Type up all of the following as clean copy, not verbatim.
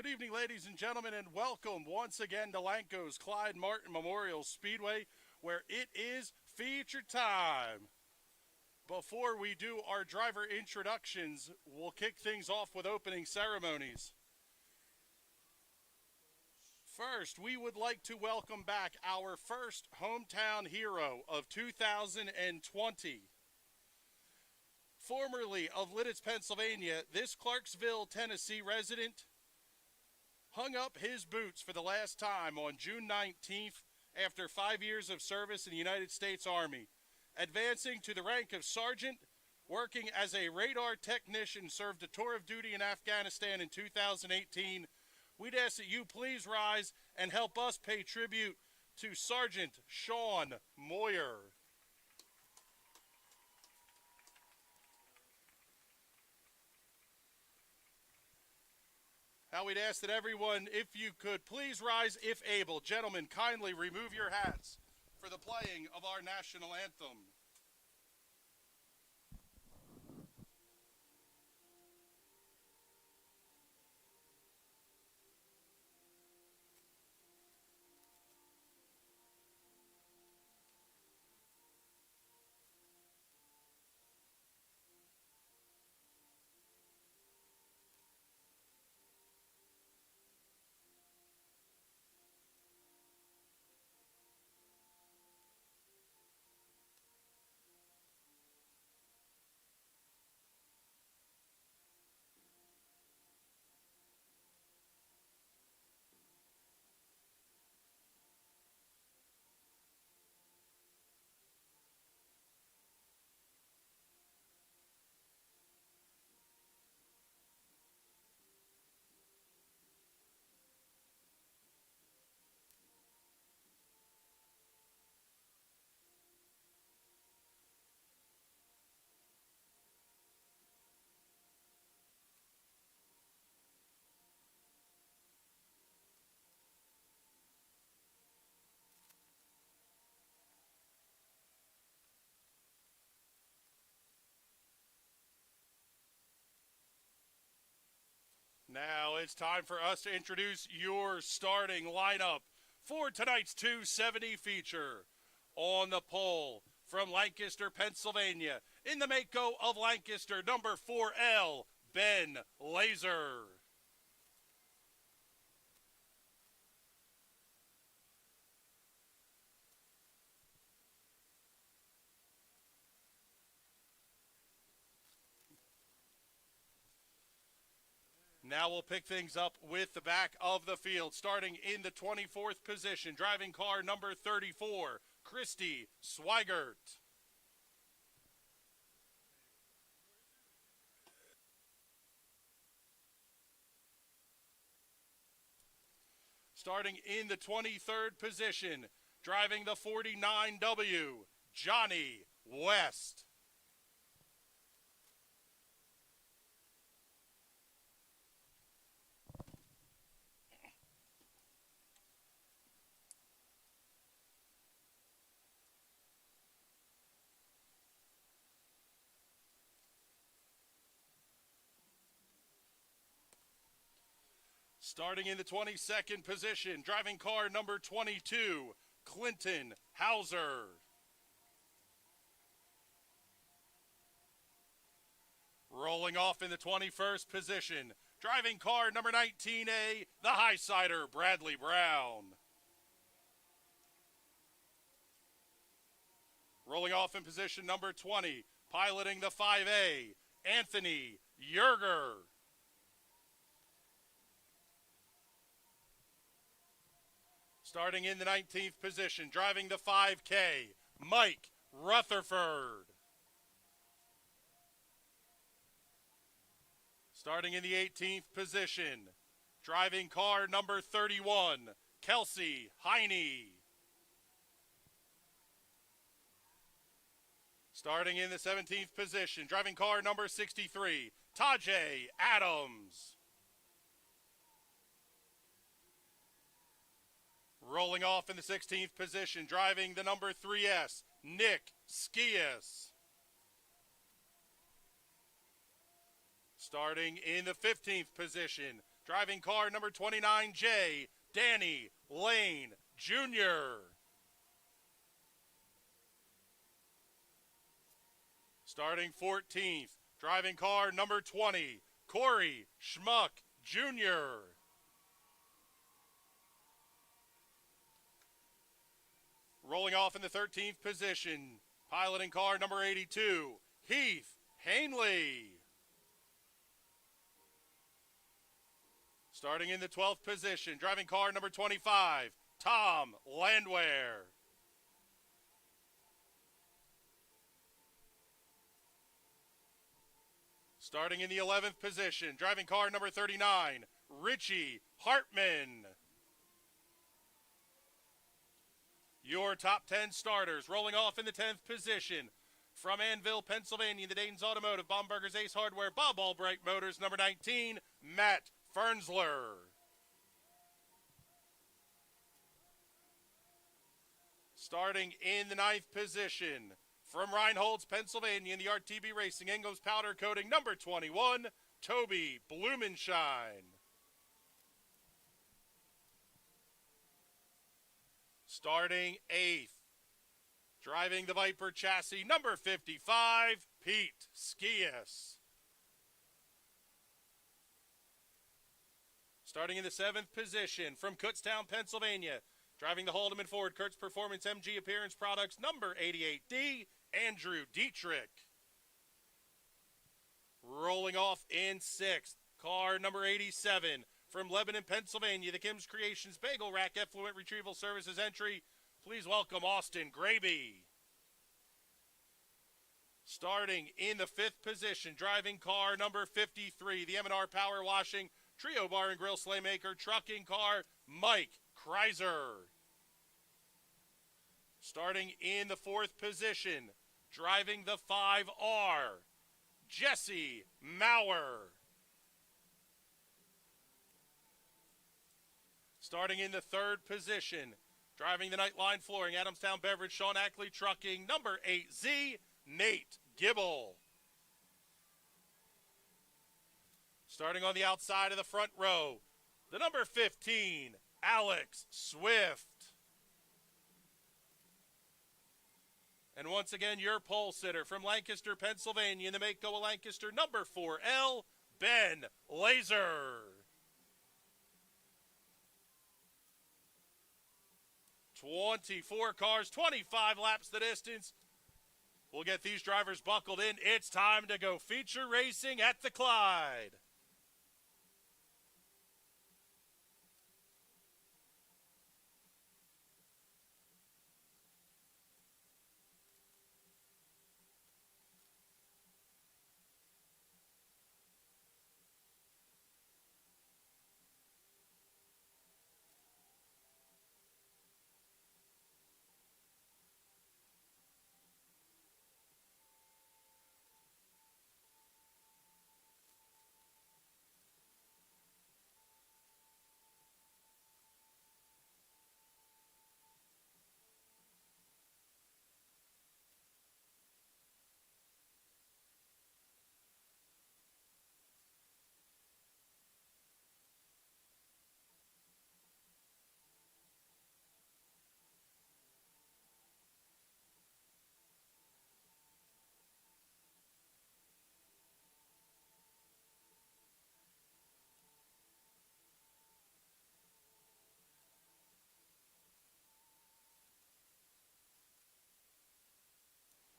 Good evening, ladies and gentlemen, and welcome once again to Lanco's Clyde Martin Memorial Speedway, where it is feature time. Before we do our driver introductions, we'll kick things off with opening ceremonies. First, we would like to welcome back our first hometown hero of 2020. Formerly of Lidditz, Pennsylvania, this Clarksville, Tennessee resident hung up his boots for the last time on June 19th after 5 years of service in the United States Army. Advancing to the rank of sergeant, working as a radar technician, served a tour of duty in Afghanistan in 2018. We'd ask that you please rise and help us pay tribute to Sergeant Sean Moyer. Now we'd ask that everyone, if you could, please rise if able. Gentlemen, kindly remove your hats for the playing of our national anthem. Now it's time for us to introduce your starting lineup for tonight's 270 feature. On the pole from Lancaster, Pennsylvania, in the Mako of Lancaster, number 4L, Ben Laser. Now we'll pick things up with the back of the field, starting in the 24th position, driving car number 34, Christy Swigert. Starting in the 23rd position, driving the 49W, Johnny West. Starting in the 22nd position, driving car number 22, Clinton Hauser. Rolling off in the 21st position, driving car number 19A, the Highsider, Bradley Brown. Rolling off in position number 20, piloting the 5A, Anthony Yerger. Starting in the 19th position, driving the 5K, Mike Rutherford. Starting in the 18th position, driving car number 31, Kelsey Heine. Starting in the 17th position, driving car number 63, Tajay Adams. Rolling off in the 16th position, driving the number 3S, Nick Skias. Starting in the 15th position, driving car number 29J, Danny Lane Jr. Starting 14th, driving car number 20, Corey Schmuck Jr. Rolling off in the 13th position, piloting car number 82, Heath Hanley. Starting in the 12th position, driving car number 25, Tom Landwehr. Starting in the 11th position, driving car number 39, Richie Hartman. Your top 10 starters rolling off in the 10th position. From Annville, Pennsylvania, the Dayton's Automotive, Baumberger's Ace Hardware, Bob Albright Motors, number 19, Matt Fernsler. Starting in the 9th position, from Reinholds, Pennsylvania, in the RTB Racing, Ingham's Powder Coating, number 21, Toby Blumenshine. Starting 8th, driving the Viper chassis, number 55, Pete Skias. Starting in the 7th position, from Kutztown, Pennsylvania, driving the Haldeman Ford Kurtz Performance MG Appearance Products, number 88D, Andrew Dietrich. Rolling off in 6th, car number 87, from Lebanon, Pennsylvania, the Kim's Creations Bagel Rack Effluent Retrieval Services entry. Please welcome Austin Graby. Starting in the 5th position, driving car number 53, the M&R Power Washing Trio Bar and Grill Slaymaker trucking car, Mike Kreiser. Starting in the 4th position, driving the 5R, Jesse Maurer. Starting in the 3rd position, driving the Nightline Flooring, Adamstown Beverage, Sean Ackley Trucking, number 8Z, Nate Gibble. Starting on the outside of the front row, the number 15, Alex Swift. And once again, your pole sitter from Lancaster, Pennsylvania, in the Mako of Lancaster, number 4L, Ben Laser. 24 cars, 25 laps the distance. We'll get these drivers buckled in. It's time to go feature racing at the Clyde.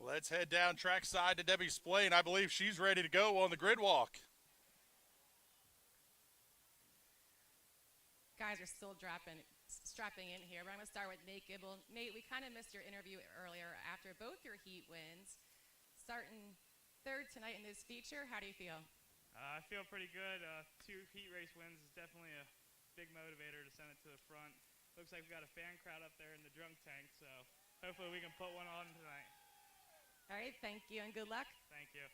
Let's head down trackside to Debbie Splain. I believe she's ready to go on the grid walk. Guys are still strapping in here, but I'm going to start with Nate Gibble. Nate, we kind of missed your interview earlier after both your heat wins. Starting 3rd tonight in this feature, how do you feel? I feel pretty good. 2 heat race wins is definitely a big motivator to send it to the front. Looks like we've got a fan crowd up there in the drunk tank, so hopefully we can put one on tonight. All right, thank you and good luck. Thank you.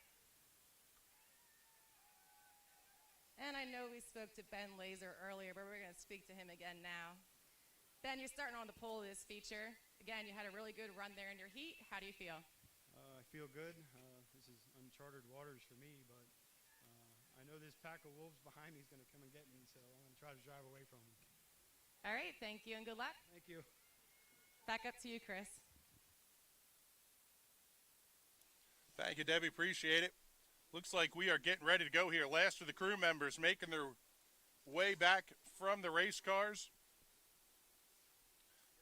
And I know we spoke to Ben Laser earlier, but we're going to speak to him again now. Ben, you're starting on the pole of this feature. Again, you had a really good run there in your heat. How do you feel? I feel good. This is uncharted waters for me, but I know this pack of wolves behind me is going to come and get me, so I'm going to try to drive away from them. All right, thank you and good luck. Thank you. Back up to you, Chris. Thank you, Debbie. Appreciate it. Looks like we are getting ready to go here. Last of the crew members making their way back from the race cars,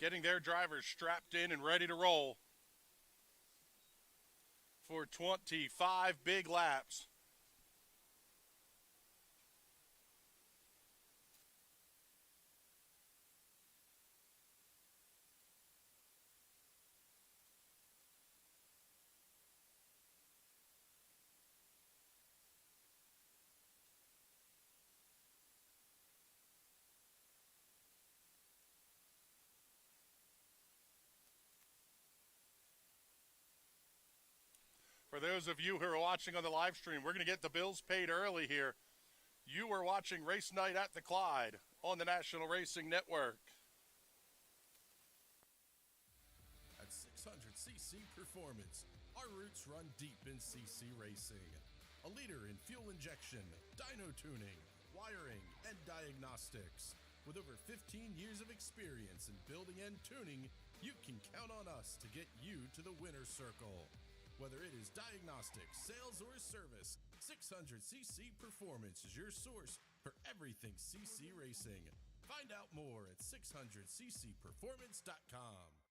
getting their drivers strapped in and ready to roll for 25 big laps. For those of you who are watching on the live stream, we're going to get the bills paid early here. You are watching Race Night at the Clyde on the National Racing Network. At 600cc Performance, our roots run deep in CC racing. A leader in fuel injection, dyno tuning, wiring, and diagnostics. With over 15 years of experience in building and tuning, you can count on us to get you to the winner's circle. Whether it is diagnostics, sales, or service, 600cc Performance is your source for everything CC racing. Find out more at 600ccperformance.com.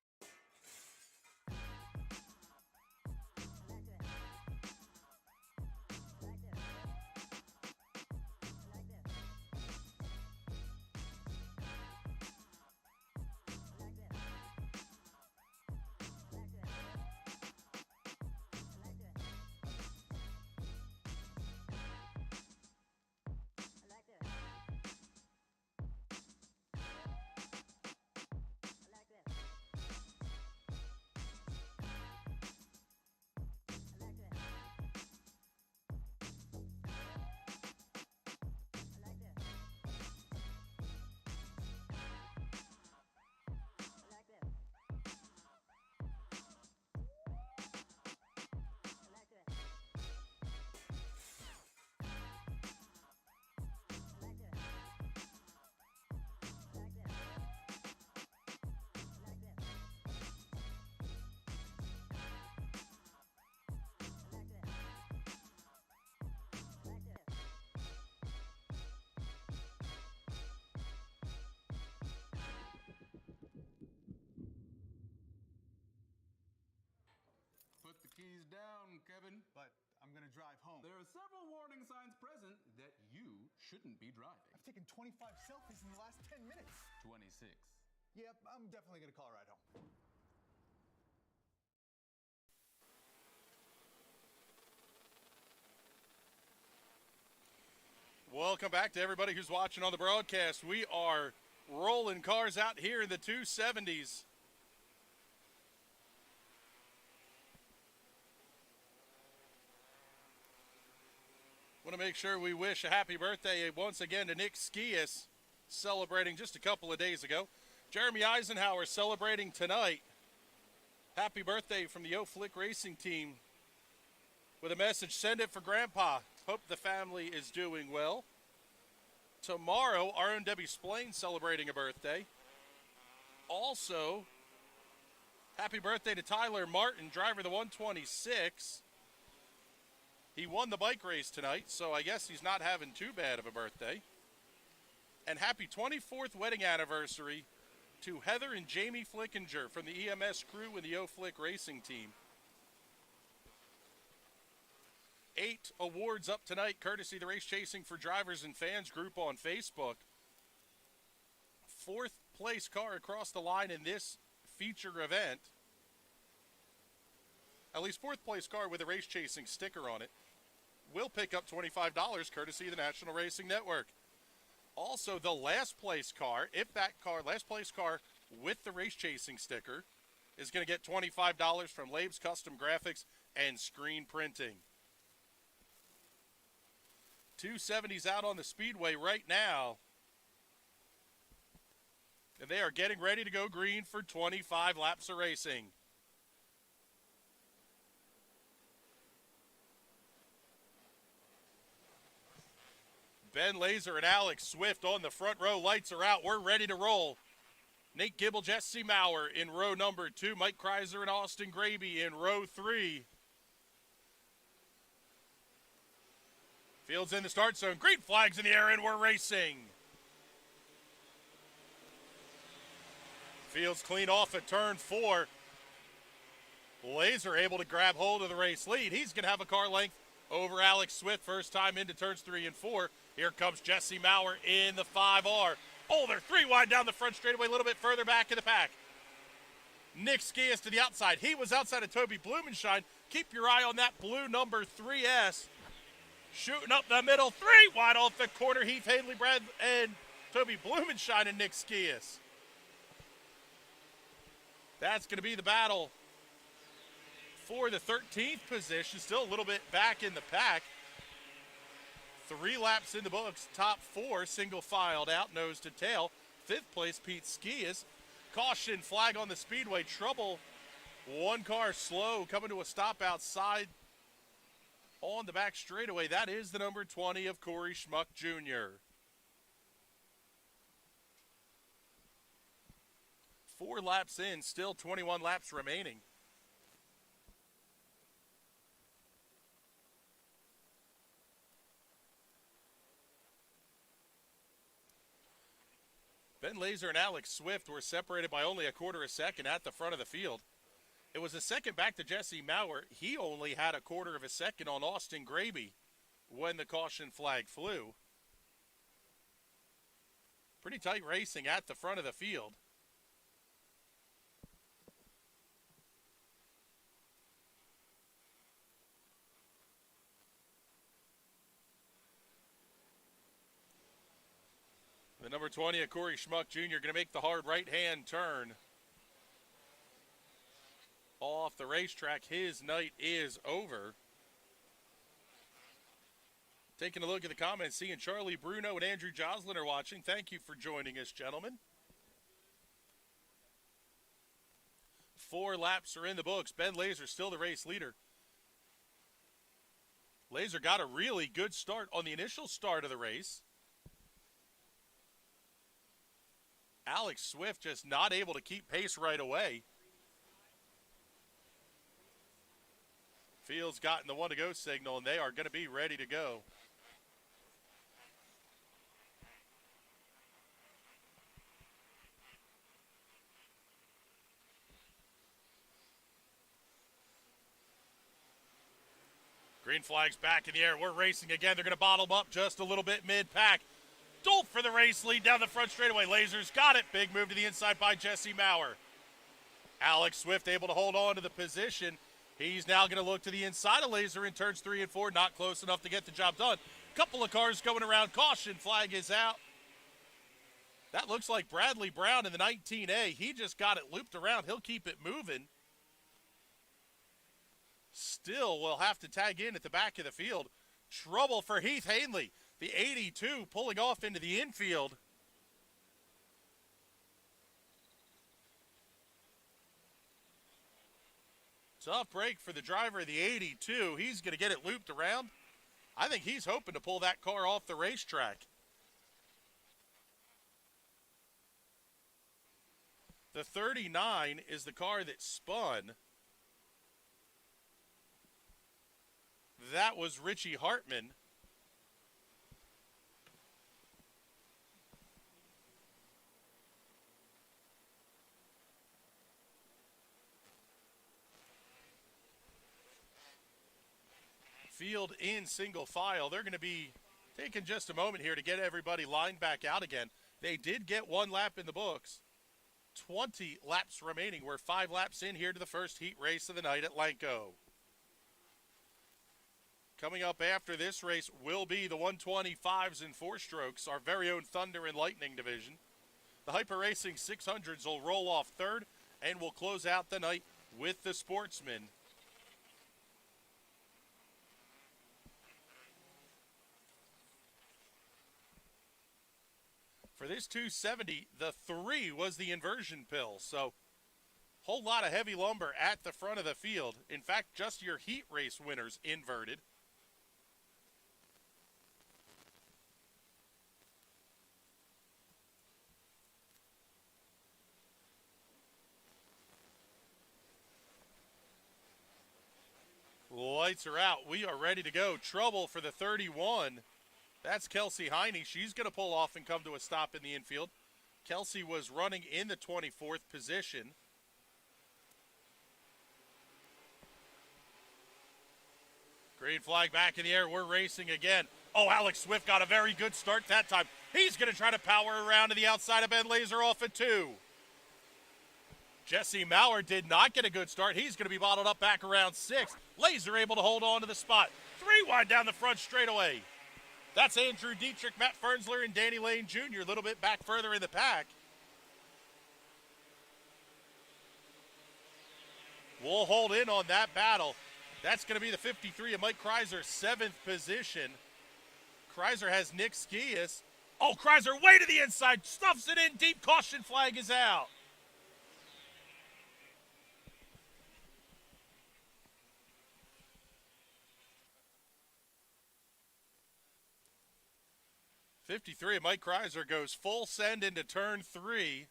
Put the keys down, Kevin. But I'm going to drive home. There are several warning signs present that you shouldn't be driving. I've taken 25 selfies in the last 10 minutes. 26. Yep, I'm definitely going to call a ride home. Welcome back to everybody who's watching on the broadcast. We are rolling cars out here in the 270s. Want to make sure we wish a happy birthday once again to Nick Skias, celebrating just a couple of days ago. Jeremy Eisenhower celebrating tonight. Happy birthday from the O-Flick Racing team. With a message, send it for Grandpa. Hope the family is doing well. Tomorrow, our own Debbie Splain celebrating a birthday. Also, happy birthday to Tyler Martin, driver of the 126. He won the bike race tonight, so I guess he's not having too bad of a birthday. And happy 24th wedding anniversary to Heather and Jamie Flickinger from the EMS crew and the O-Flick Racing team. 8 awards up tonight, courtesy of the Race Chasing for Drivers and Fans group on Facebook. 4th place car across the line in this feature event. At least 4th place car with a Race Chasing sticker on it will pick up $25 courtesy of the National Racing Network. Also, the last place car, last place car with the Race Chasing sticker is going to get $25 from Labes Custom Graphics and Screen Printing. 270s out on the Speedway right now. And they are getting ready to go green for 25 laps of racing. Ben Laser and Alex Swift on the front row. Lights are out. We're ready to roll. Nate Gibble, Jesse Maurer in row number 2. Mike Kreiser and Austin Graby in row 3. Fields in the start zone. Green flags in the air, and we're racing. Fields clean off at turn 4. Laser able to grab hold of the race lead. He's going to have a car length over Alex Swift. First time into turns 3 and 4. Here comes Jesse Maurer in the 5R. Oh, they're 3 wide down the front straightaway, a little bit further back in the pack. Nick Skias to the outside. He was outside of Toby Blumenshine. Keep your eye on that blue number 3S. Shooting up the middle, 3 wide off the corner. Heath Hadley, Brad, and Toby Blumenshine and Nick Skias. That's going to be the battle for the 13th position. Still a little bit back in the pack. 3 laps in the books. Top 4 single filed out, nose to tail. 5th place, Pete Skias. Caution flag on the Speedway. Trouble. 1 car slow coming to a stop outside on the back straightaway. That is the number 20 of Corey Schmuck Jr. 4 laps in, still 21 laps remaining. Ben Laser and Alex Swift were separated by only a quarter a second at the front of the field. It was a second back to Jesse Maurer. He only had a quarter of a second on Austin Graby when the caution flag flew. Pretty tight racing at the front of the field. The number 20 of Corey Schmuck Jr. going to make the hard right-hand turn off the racetrack. His night is over. Taking a look at the comments, seeing Charlie Bruno and Andrew Joslin are watching. Thank you for joining us, gentlemen. 4 laps are in the books. Ben Laser still the race leader. Laser got a really good start on the initial start of the race. Alex Swift just not able to keep pace right away. Fields gotten the 1-to-go signal, and they are going to be ready to go. Green flag's back in the air. We're racing again. They're going to bottle them up just a little bit mid-pack. Dolt for the race lead down the front straightaway. Laser's got it. Big move to the inside by Jesse Maurer. Alex Swift able to hold on to the position. He's now going to look to the inside of Laser in turns 3 and 4. Not close enough to get the job done. Couple of cars going around. Caution flag is out. That looks like Bradley Brown in the 19A. He just got it looped around. He'll keep it moving. Still will have to tag in at the back of the field. Trouble for Heath Hanley. The 82 pulling off into the infield. Tough break for the driver of the 82. He's going to get it looped around. I think he's hoping to pull that car off the racetrack. The 39 is the car that spun. That was Richie Hartman. Field in single file. They're going to be taking just a moment here to get everybody lined back out again. They did get 1 lap in the books. 20 laps remaining. We're 5 laps in here to the first heat race of the night at Lanco. Coming up after this race will be the 125s and 4-strokes, our very own Thunder and Lightning division. The Hyper Racing 600s will roll off third, and we'll close out the night with the Sportsman. For this 270, the 3 was the inversion pill, so whole lot of heavy lumber at the front of the field. In fact, just your heat race winners inverted. lights are out. We are ready to go. Trouble for the 31. That's Kelsey Heine. She's going to pull off and come to a stop in the infield. Kelsey was running in the 24th position. Green flag back in the air. We're racing again. Oh, Alex Swift got a very good start that time. He's going to try to power around to the outside of Ben Laser off at 2. Jesse Maurer did not get a good start. He's going to be bottled up back around 6. Laser able to hold on to the spot. 3 wide down the front straightaway. That's Andrew Dietrich, Matt Fernsler, and Danny Lane Jr. a little bit back further in the pack. We'll hold in on that battle. That's going to be the 53 of Mike Kreiser, 7th position. Kreiser has Nick Skias. Oh, Kreiser way to the inside, stuffs it in deep. Caution flag is out. '53 of Mike Kreiser goes full send into turn 3.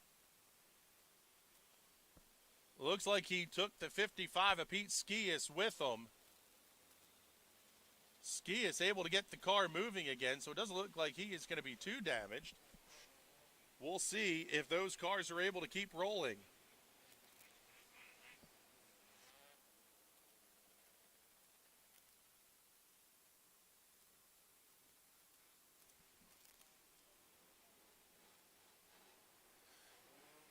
Looks like he took the 55 of Pete Skias with him. Skias able to get the car moving again, so it doesn't look like he is going to be too damaged. We'll see if those cars are able to keep rolling.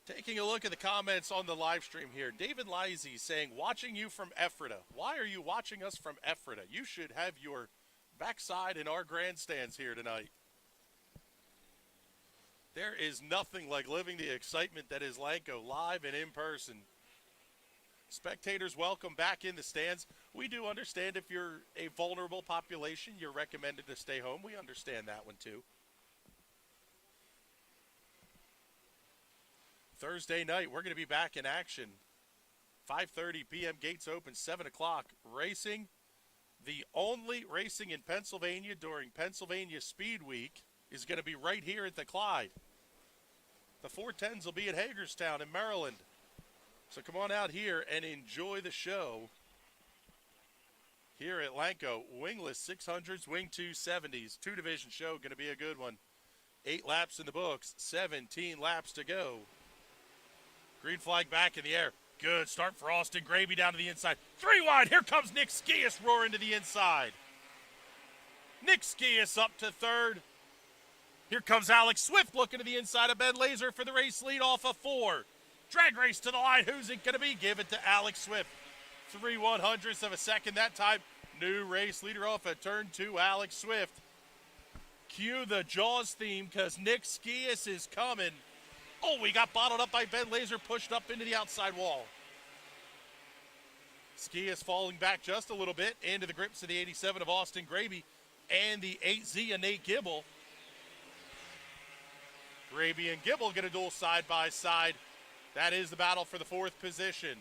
Taking a look at the comments on the live stream here. David Lisey saying, watching you from Ephrata. Why are you watching us from Ephrata? You should have your backside in our grandstands here tonight. There is nothing like living the excitement that is Lanco live and in person. Spectators, welcome back in the stands. We do understand if you're a vulnerable population, you're recommended to stay home. We understand that one too. Thursday night, we're going to be back in action. 5:30 p.m. gates open, 7 o'clock. Racing, the only racing in Pennsylvania during Pennsylvania Speed Week is going to be right here at the Clyde. The 410s will be at Hagerstown in Maryland. So come on out here and enjoy the show here at Lanco. Wingless 600s, wing 270s, 2-division show, going to be a good one. 8 laps in the books, 17 laps to go. Green flag back in the air. Good start for Austin Gravy down to the inside. 3 wide. Here comes Nick Skias roaring to the inside. Nick Skias up to 3rd. Here comes Alex Swift looking to the inside of Ben Laser for the race lead off of 4. Drag race to the line. Who's it going to be? Give it to Alex Swift. 3/100ths of a second that time. New race leader off of turn 2, Alex Swift. Cue the Jaws theme because Nick Skias is coming. Oh, we got bottled up by Ben Laser, pushed up into the outside wall. Skias falling back just a little bit into the grips of the 87 of Austin Gravy and the 8Z of Nate Gibble. Gravy and Gibble get a duel side by side. That is the battle for the 4th position.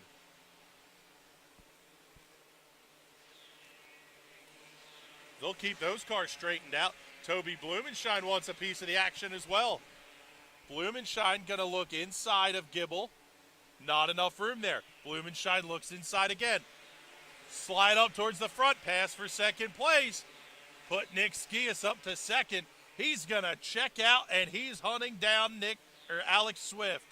They'll keep those cars straightened out. Toby Blumenshine wants a piece of the action as well. Blumenshine going to look inside of Gibble. Not enough room there. Blumenshine looks inside again. Slide up towards the front. Pass for second place. Put Nick Skias up to 2nd. He's going to check out, and he's hunting down Alex Swift.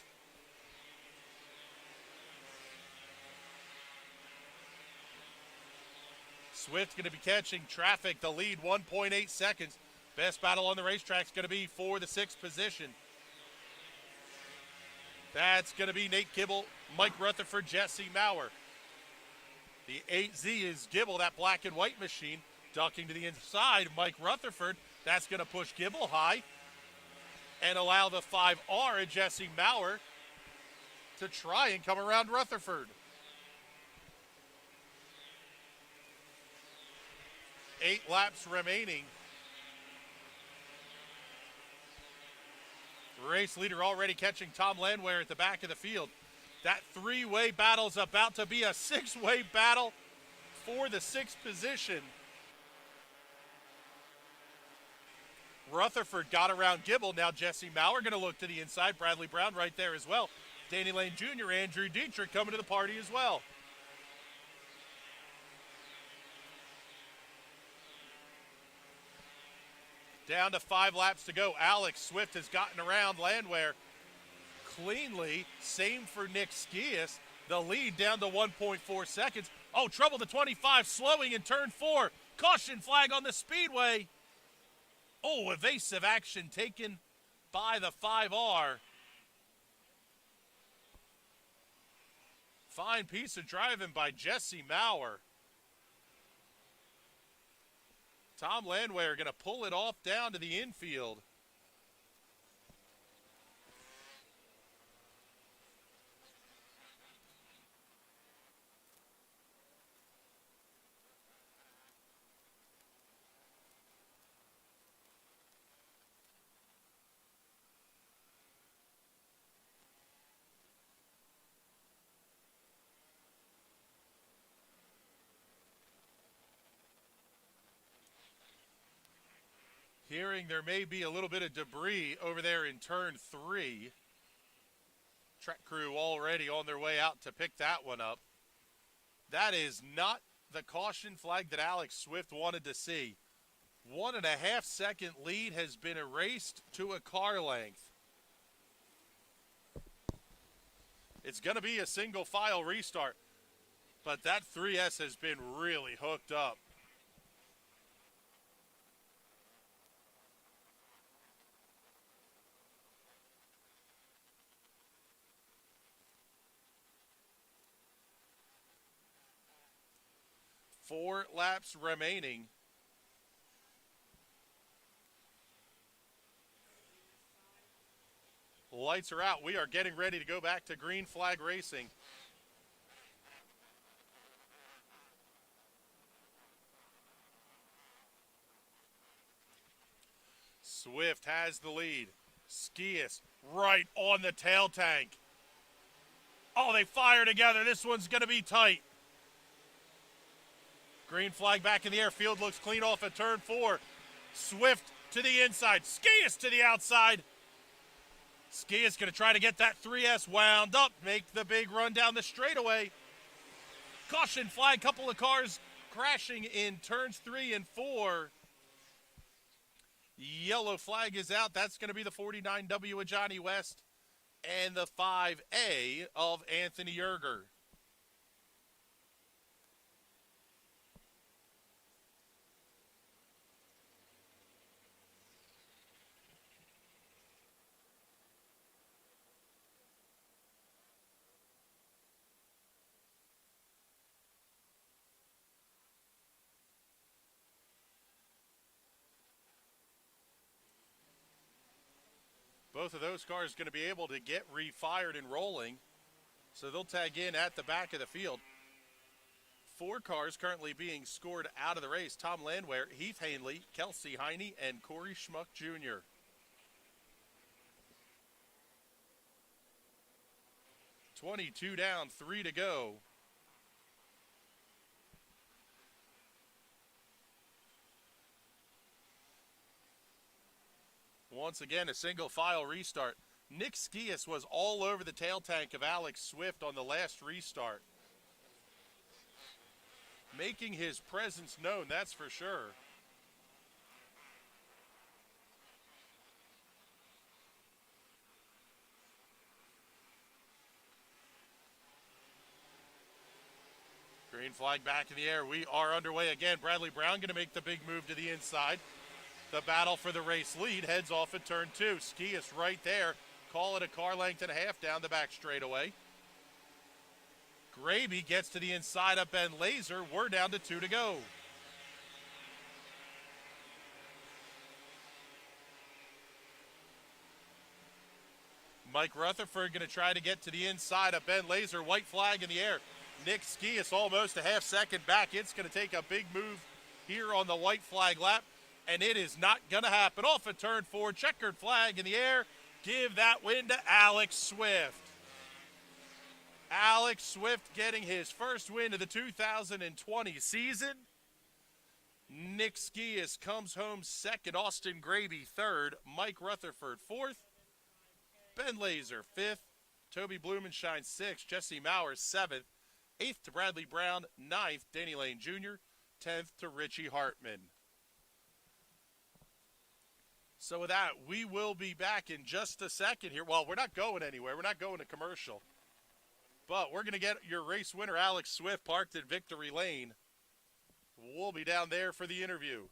Swift going to be catching traffic. The lead, 1.8 seconds. Best battle on the racetrack is going to be for the 6th position. That's going to be Nate Gibble, Mike Rutherford, Jesse Maurer. The 8Z is Gibble, that black and white machine, ducking to the inside. Mike Rutherford, that's going to push Gibble high and allow the 5R of Jesse Maurer to try and come around Rutherford. 8 laps remaining. Race leader already catching Tom Landwehr at the back of the field. That 3-way battle is about to be a 6-way battle for the 6th position. Rutherford got around Gibble. Now Jesse Maurer going to look to the inside. Bradley Brown right there as well. Danny Lane Jr., Andrew Dietrich coming to the party as well. Down to 5 laps to go. Alex Swift has gotten around Landwehr cleanly. Same for Nick Skias. The lead down to 1.4 seconds. Oh, trouble to 25, slowing in turn 4. Caution flag on the Speedway. Oh, evasive action taken by the 5R. Fine piece of driving by Jesse Maurer. Tom Landwehr going to pull it off down to the infield. Hearing there may be a little bit of debris over there in turn 3. Track crew already on their way out to pick that one up. That is not the caution flag that Alex Swift wanted to see. 1.5 second lead has been erased to a car length. It's going to be a single file restart, but that 3S has been really hooked up. Four laps remaining. Lights are out. We are getting ready to go back to green flag racing. Swift has the lead. Skias right on the tail tank. Oh, they fire together. This one's going to be tight. Green flag back in the air. Field looks clean off at turn 4. Swift to the inside. Skias to the outside. Skias going to try to get that 3S wound up. Make the big run down the straightaway. Caution flag. Couple of cars crashing in turns 3 and 4. Yellow flag is out. That's going to be the 49W of Johnny West and the 5A of Anthony Yerger. Both of those cars going to be able to get refired and rolling, so they'll tag in at the back of the field. 4 cars currently being scored out of the race. Tom Landwehr, Heath Hanley, Kelsey Heine, and Corey Schmuck Jr. $22 down, 3 to go. Once again, a single file restart. Nick Skias was all over the tail tank of Alex Swift on the last restart. Making his presence known, that's for sure. Green flag back in the air. We are underway again. Bradley Brown going to make the big move to the inside. The battle for the race lead heads off at turn 2. Skias right there. Call it a car length and a half down the back straightaway. Graby gets to the inside of Ben Laser. We're down to 2 to go. Mike Rutherford going to try to get to the inside of Ben Laser. White flag in the air. Nick Skias almost a half second back. It's going to take a big move here on the white flag lap. And it is not going to happen. Off at turn 4, checkered flag in the air. Give that win to Alex Swift. Alex Swift getting his first win of the 2020 season. Nick Skias comes home second. Austin Graby third. Mike Rutherford fourth. Ben Laser fifth. Toby Blumenshine sixth. Jesse Maurer seventh. Eighth to Bradley Brown. Ninth, Danny Lane Jr. 10th to Richie Hartman. So with that, we will be back in just a second here. Well, we're not going anywhere. We're not going to commercial. But we're going to get your race winner, Alex Swift, parked at Victory Lane. We'll be down there for the interview.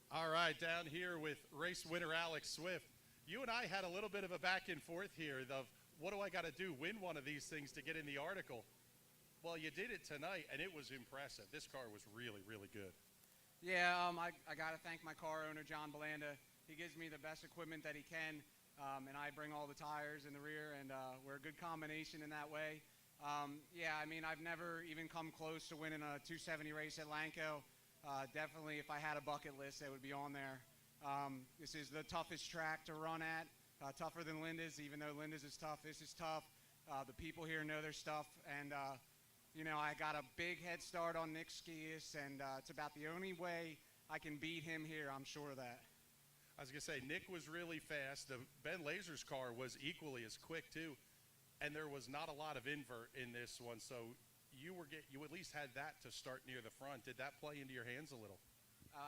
All right, down here with race winner Alex Swift. You and I had a little bit of a back and forth here of what do I got to do, win one of these things to get in the article. Well, you did it tonight, and it was impressive. This car was really, really good. Yeah, I got to thank my car owner, John Belanda. He gives me the best equipment that he can, and I bring all the tires in the rear, and we're a good combination in that way. Yeah, I mean, I've never even come close to winning a 270 race at Lanco. Definitely, if I had a bucket list, it would be on there. This is the toughest track to run at, tougher than Linda's. Even though Linda's is tough, this is tough. The people here know their stuff, and you know, I got a big head start on Nick Skias, and it's about the only way I can beat him here. I'm sure of that. I was going to say, Nick was really fast. Ben Laser's car was equally as quick, too. And there was not a lot of invert in this one, so you at least had that to start near the front. Did that play into your hands a little?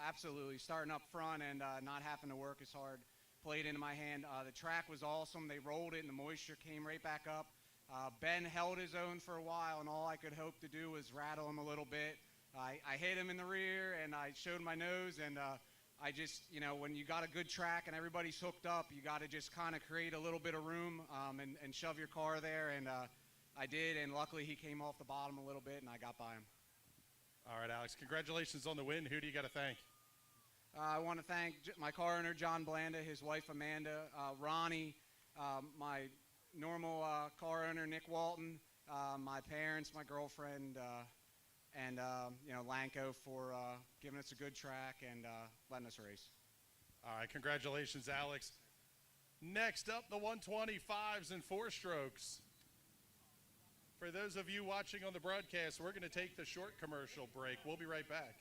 Absolutely. Starting up front and not having to work as hard played into my hand. The track was awesome. They rolled it, and the moisture came right back up. Ben held his own for a while, and all I could hope to do was rattle him a little bit. I hit him in the rear, and I showed my nose, and I just, you know, when you got a good track and everybody's hooked up, you got to just kind of create a little bit of room and shove your car there, and I did, and luckily he came off the bottom a little bit, and I got by him. All right, Alex, congratulations on the win. Who do you got to thank? I want to thank my car owner, John Blanda, his wife, Amanda, Ronnie, my normal car owner, Nick Walton, my parents, my girlfriend, and you know, Lanco for giving us a good track and letting us race. All right, congratulations, Alex. Next up, the 125s and four strokes. For those of you watching on the broadcast, we're going to take the short commercial break. We'll be right back.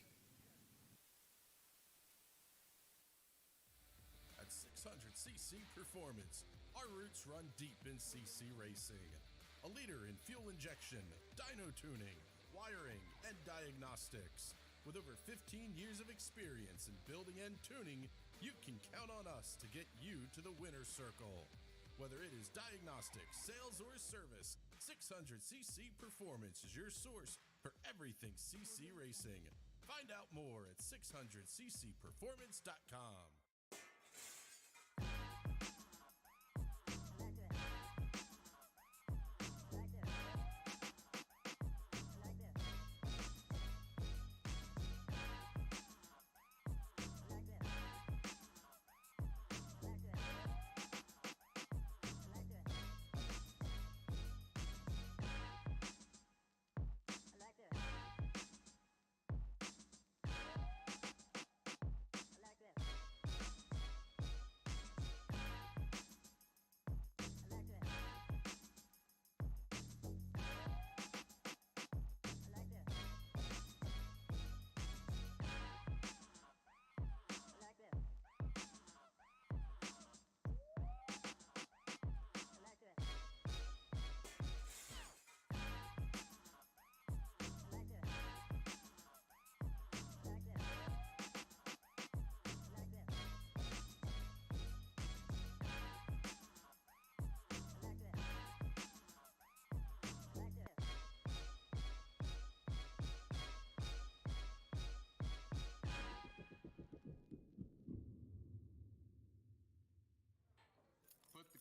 At 600cc Performance, our roots run deep in CC racing. A leader in fuel injection, dyno tuning, wiring, and diagnostics. With over 15 years of experience in building and tuning, you can count on us to get you to the winner's circle. Whether it is diagnostics, sales, or service, 600cc Performance is your source for everything CC racing. Find out more at 600ccperformance.com.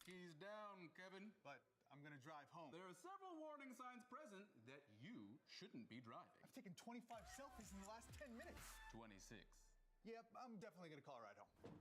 Keys down, Kevin. But I'm gonna drive home. There are several warning signs present that you shouldn't be driving. I've taken 25 selfies in the last 10 minutes. 26. Yep, I'm definitely gonna call a ride home.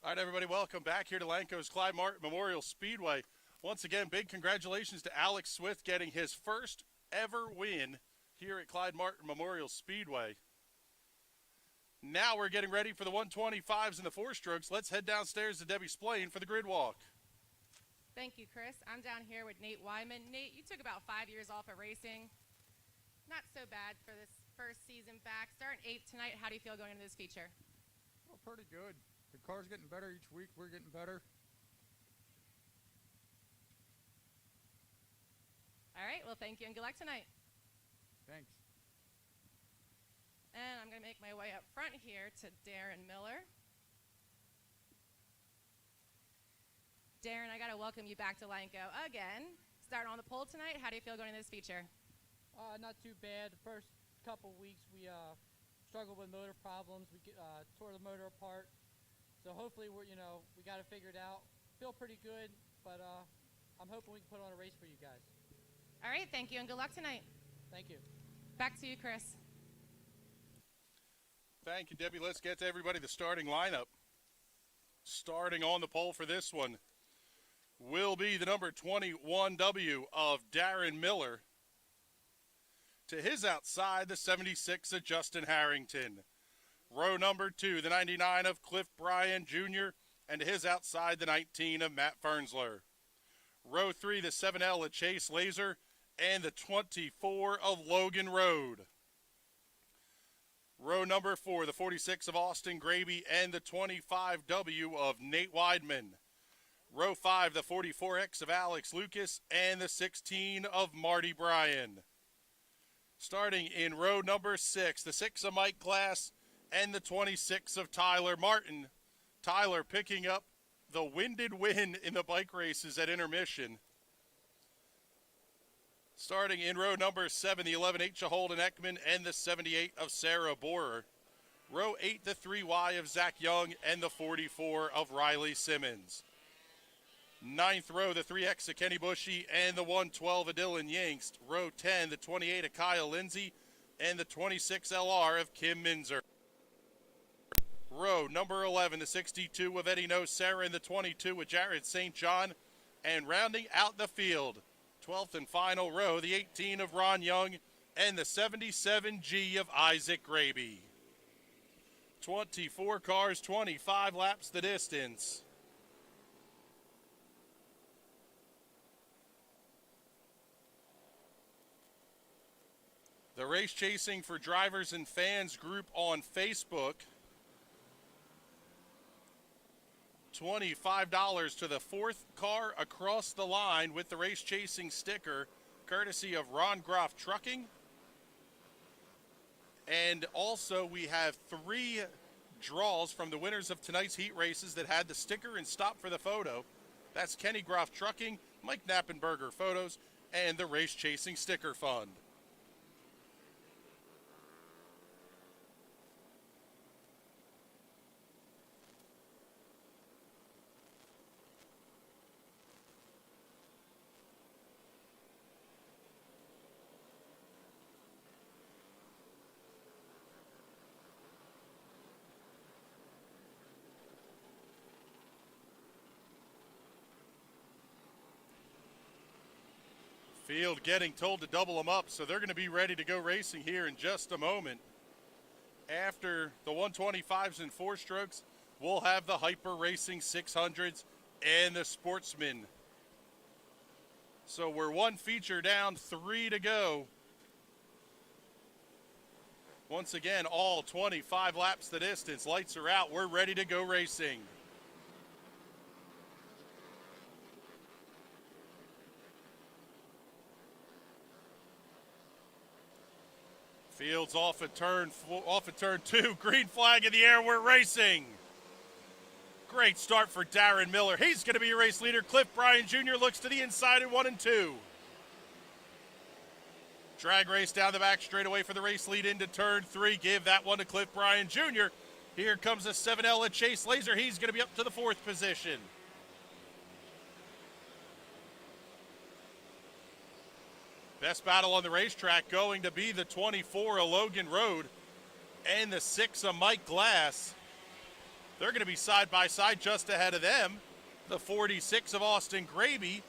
All right, everybody, welcome back here to Lanco's Clyde Martin Memorial Speedway. Once again, big congratulations to Alex Swift getting his first ever win here at Clyde Martin Memorial Speedway. Now we're getting ready for the 125s and the four-strokes. Let's head downstairs to Debbie Splain for the grid walk. Thank you, Chris. I'm down here with Nate Wyman. Nate, you took about 5 years off of racing. Not so bad for this first season back. Starting 8th tonight, how do you feel going into this feature? Well, pretty good. The car's getting better each week. We're getting better. All right, well, thank you, and good luck tonight. Thanks. And I'm going to make my way up front here to Darren Miller. Darren, I got to welcome you back to Lanco again. Starting on the pole tonight, how do you feel going into this feature? Not too bad. The first couple weeks we struggled with motor problems. We tore the motor apart. So hopefully we got it figured out. Feel pretty good, but I'm hoping we can put on a race for you guys. All right, thank you, and good luck tonight. Thank you. Back to you, Chris. Thank you, Debbie. Let's get to everybody the starting lineup. Starting on the pole for this one will be the number 21W of Darren Miller. To his outside, the 76 of Justin Harrington. Row number 2, the 99 of Cliff Bryan Jr., and to his outside, the 19 of Matt Fernsler. Row 3, the 7L of Chase Laser, and the 24 of Logan Road. Row number 4, the 46 of Austin Graby, and the 25W of Nate Weidman. Row 5, the 44X of Alex Lucas, and the 16 of Marty Bryan. Starting in row number 6, the 6 of Mike Glass, and the 26 of Tyler Martin. Tyler picking up the winded win in the bike races at intermission. Starting in row number 7, the 11H of Holden Ekman and the 78 of Sarah Borer. Row 8, the 3Y of Zach Young and the 44 of Riley Simmons. 9th row, the 3X of Kenny Bushy and the 112 of Dylan Yingst. Row 10, the 28 of Kyle Lindsay and the 26 LR of Kim Minzer. Row number 11, the 62 of Eddie Nocera and the 22 of Jared St. John. And rounding out the field, 12th and final row, the 18 of Ron Young and the 77G of Isaac Graby. 24 cars, 25 laps the distance. The Race Chasing for Drivers and Fans group on Facebook. $25 to the 4th car across the line with the Race Chasing sticker, courtesy of Ron Groff Trucking. And also we have 3 draws from the winners of tonight's heat races that had the sticker and stop for the photo. That's Kenny Groff Trucking, Mike Knappenberger Photos, and the Race Chasing Sticker Fund. Field getting told to double them up, so they're going to be ready to go racing here in just a moment. After the 125s and 4-strokes, we'll have the Hyper Racing 600s and the Sportsman. So we're 1 feature down, 3 to go. Once again, all 25 laps the distance. Lights are out. We're ready to go racing. Fields off at turn 2. Green flag in the air. We're racing. Great start for Darren Miller. He's going to be your race leader. Cliff Bryan Jr. looks to the inside in 1 and 2. Drag race down the back straightaway for the race lead into turn 3. Give that one to Cliff Bryan Jr. Here comes a 7L at Chase Laser. He's going to be up to the 4th position. Best battle on the racetrack going to be the 24 of Logan Road and the 6 of Mike Glass. They're going to be side by side just ahead of them. The 46 of Austin Graby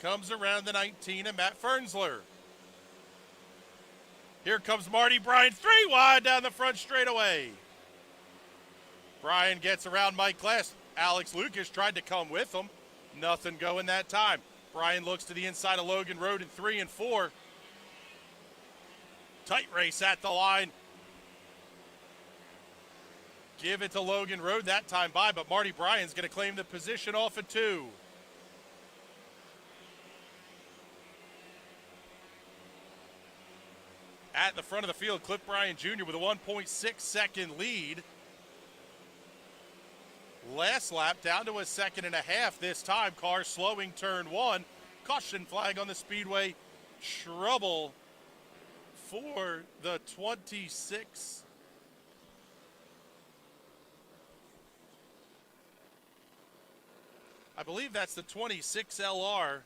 comes around the 19 of Matt Fernsler. Here comes Marty Bryan, 3 wide down the front straightaway. Bryan gets around Mike Glass. Alex Lucas tried to come with him. Nothing going that time. Bryan looks to the inside of Logan Road in 3 and 4. Tight race at the line. Give it to Logan Road that time by, but Marty Bryan's going to claim the position off of 2. At the front of the field, Cliff Bryan Jr. with a 1.6 second lead. Last lap down to a 2.5 seconds this time. Car slowing turn 1. Caution flag on the Speedway. Trouble for the 26. I believe that's the 26 LR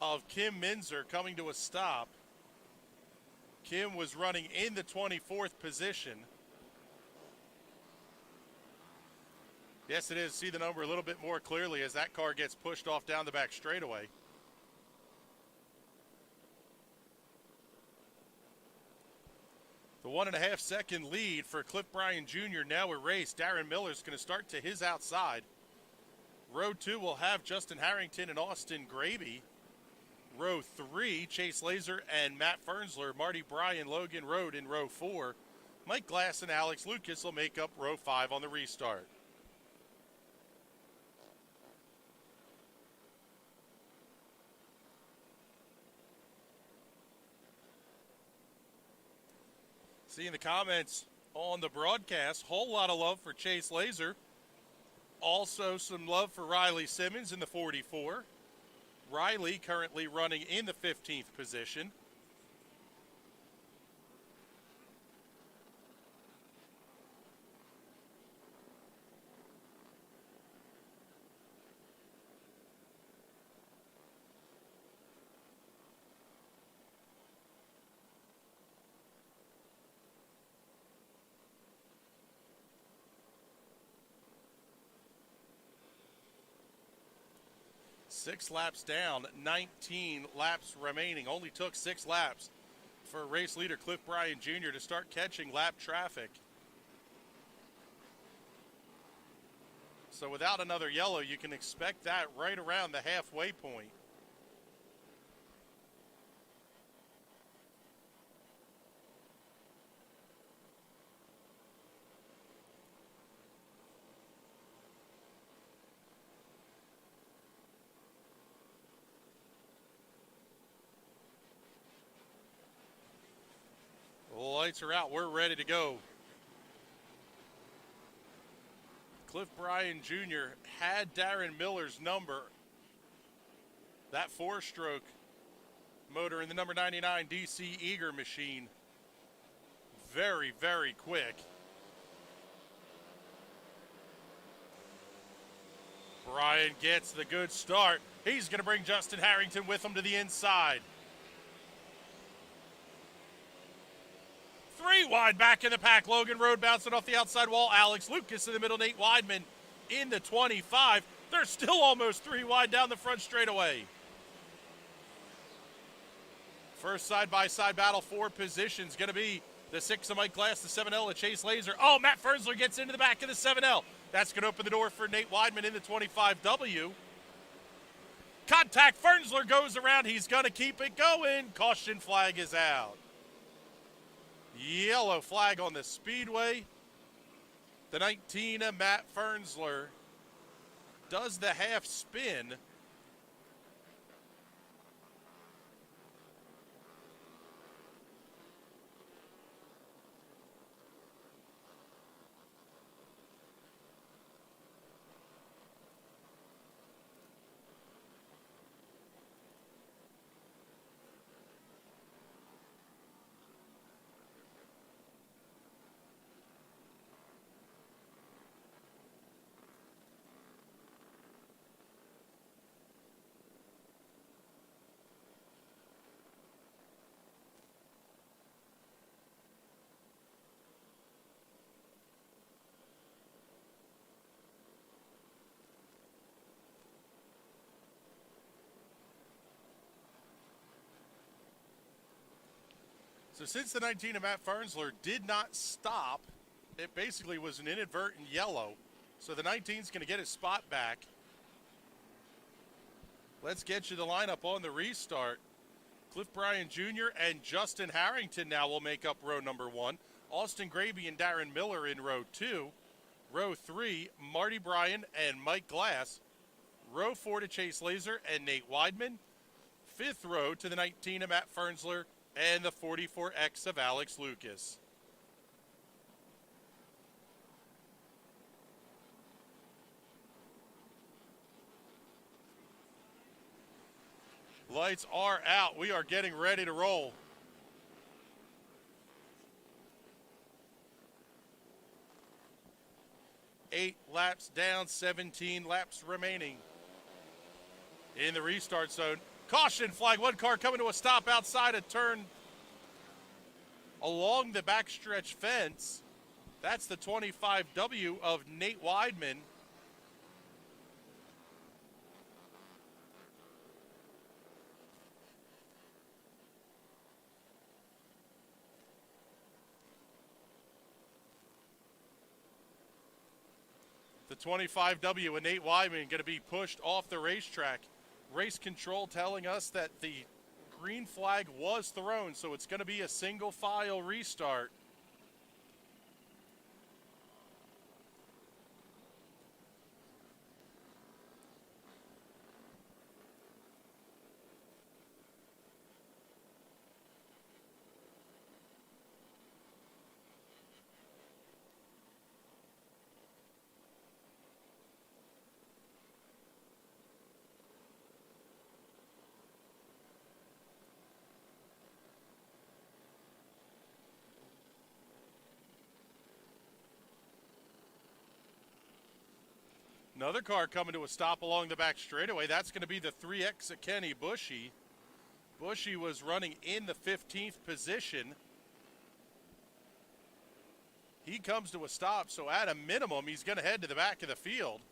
of Kim Minzer coming to a stop. Kim was running in the 24th position. Yes, it is. See the number a little bit more clearly as that car gets pushed off down the back straightaway. The 1.5 second lead for Cliff Bryan Jr. now erased. Darren Miller's going to start to his outside. Row 2 will have Justin Harrington and Austin Graby. Row 3, Chase Laser and Matt Fernsler, Marty Bryan, Logan Road in row 4. Mike Glass and Alex Lucas will make up row 5 on the restart. Seeing the comments on the broadcast, whole lot of love for Chase Laser. Also some love for Riley Simmons in the 44. Riley currently running in the 15th position. Six laps down, 19 laps remaining. Only took 6 laps for race leader Cliff Bryan Jr. to start catching lap traffic. So without another yellow, you can expect that right around the halfway point. Lights are out. We're ready to go. Cliff Bryan Jr. had Darren Miller's number. That 4-stroke motor in the number 99 DC Eager machine. Very, very quick. Bryan gets the good start. He's going to bring Justin Harrington with him to the inside. 3 wide back in the pack. Logan Road bouncing off the outside wall. Alex Lucas in the middle. Nate Weidman in the 25. They're still almost 3 wide down the front straightaway. First side-by-side battle for positions going to be the 6 of Mike Glass, the 7L of Chase Laser. Oh, Matt Fernsler gets into the back of the 7L. That's going to open the door for Nate Weidman in the 25W. Contact. Fernsler goes around. He's going to keep it going. Caution flag is out. Yellow flag on the Speedway. The 19 of Matt Fernsler does the half spin. So since the 19 of Matt Fernsler did not stop, it basically was an inadvertent yellow. So the 19 is going to get his spot back. Let's get you the lineup on the restart. Cliff Bryan Jr. and Justin Harrington now will make up row number 1. Austin Graby and Darren Miller in row 2. Row 3, Marty Bryan and Mike Glass. Row 4 to Chase Laser and Nate Weidman. 5th row to the 19 of Matt Fernsler and the 44X of Alex Lucas. Lights are out. We are getting ready to roll. Eight laps down, 17 laps remaining in the restart zone. Caution flag, one car coming to a stop outside a turn along the backstretch fence. That's the 25W of Nate Weidman. The 25W and Nate Weidman going to be pushed off the racetrack. Race control telling us that the green flag was thrown, so it's going to be a single file restart. Another car coming to a stop along the back straightaway. That's going to be the 3X of Kenny Bushy. Bushy was running in the 15th position. He comes to a stop, so at a minimum, he's going to head to the back of the field.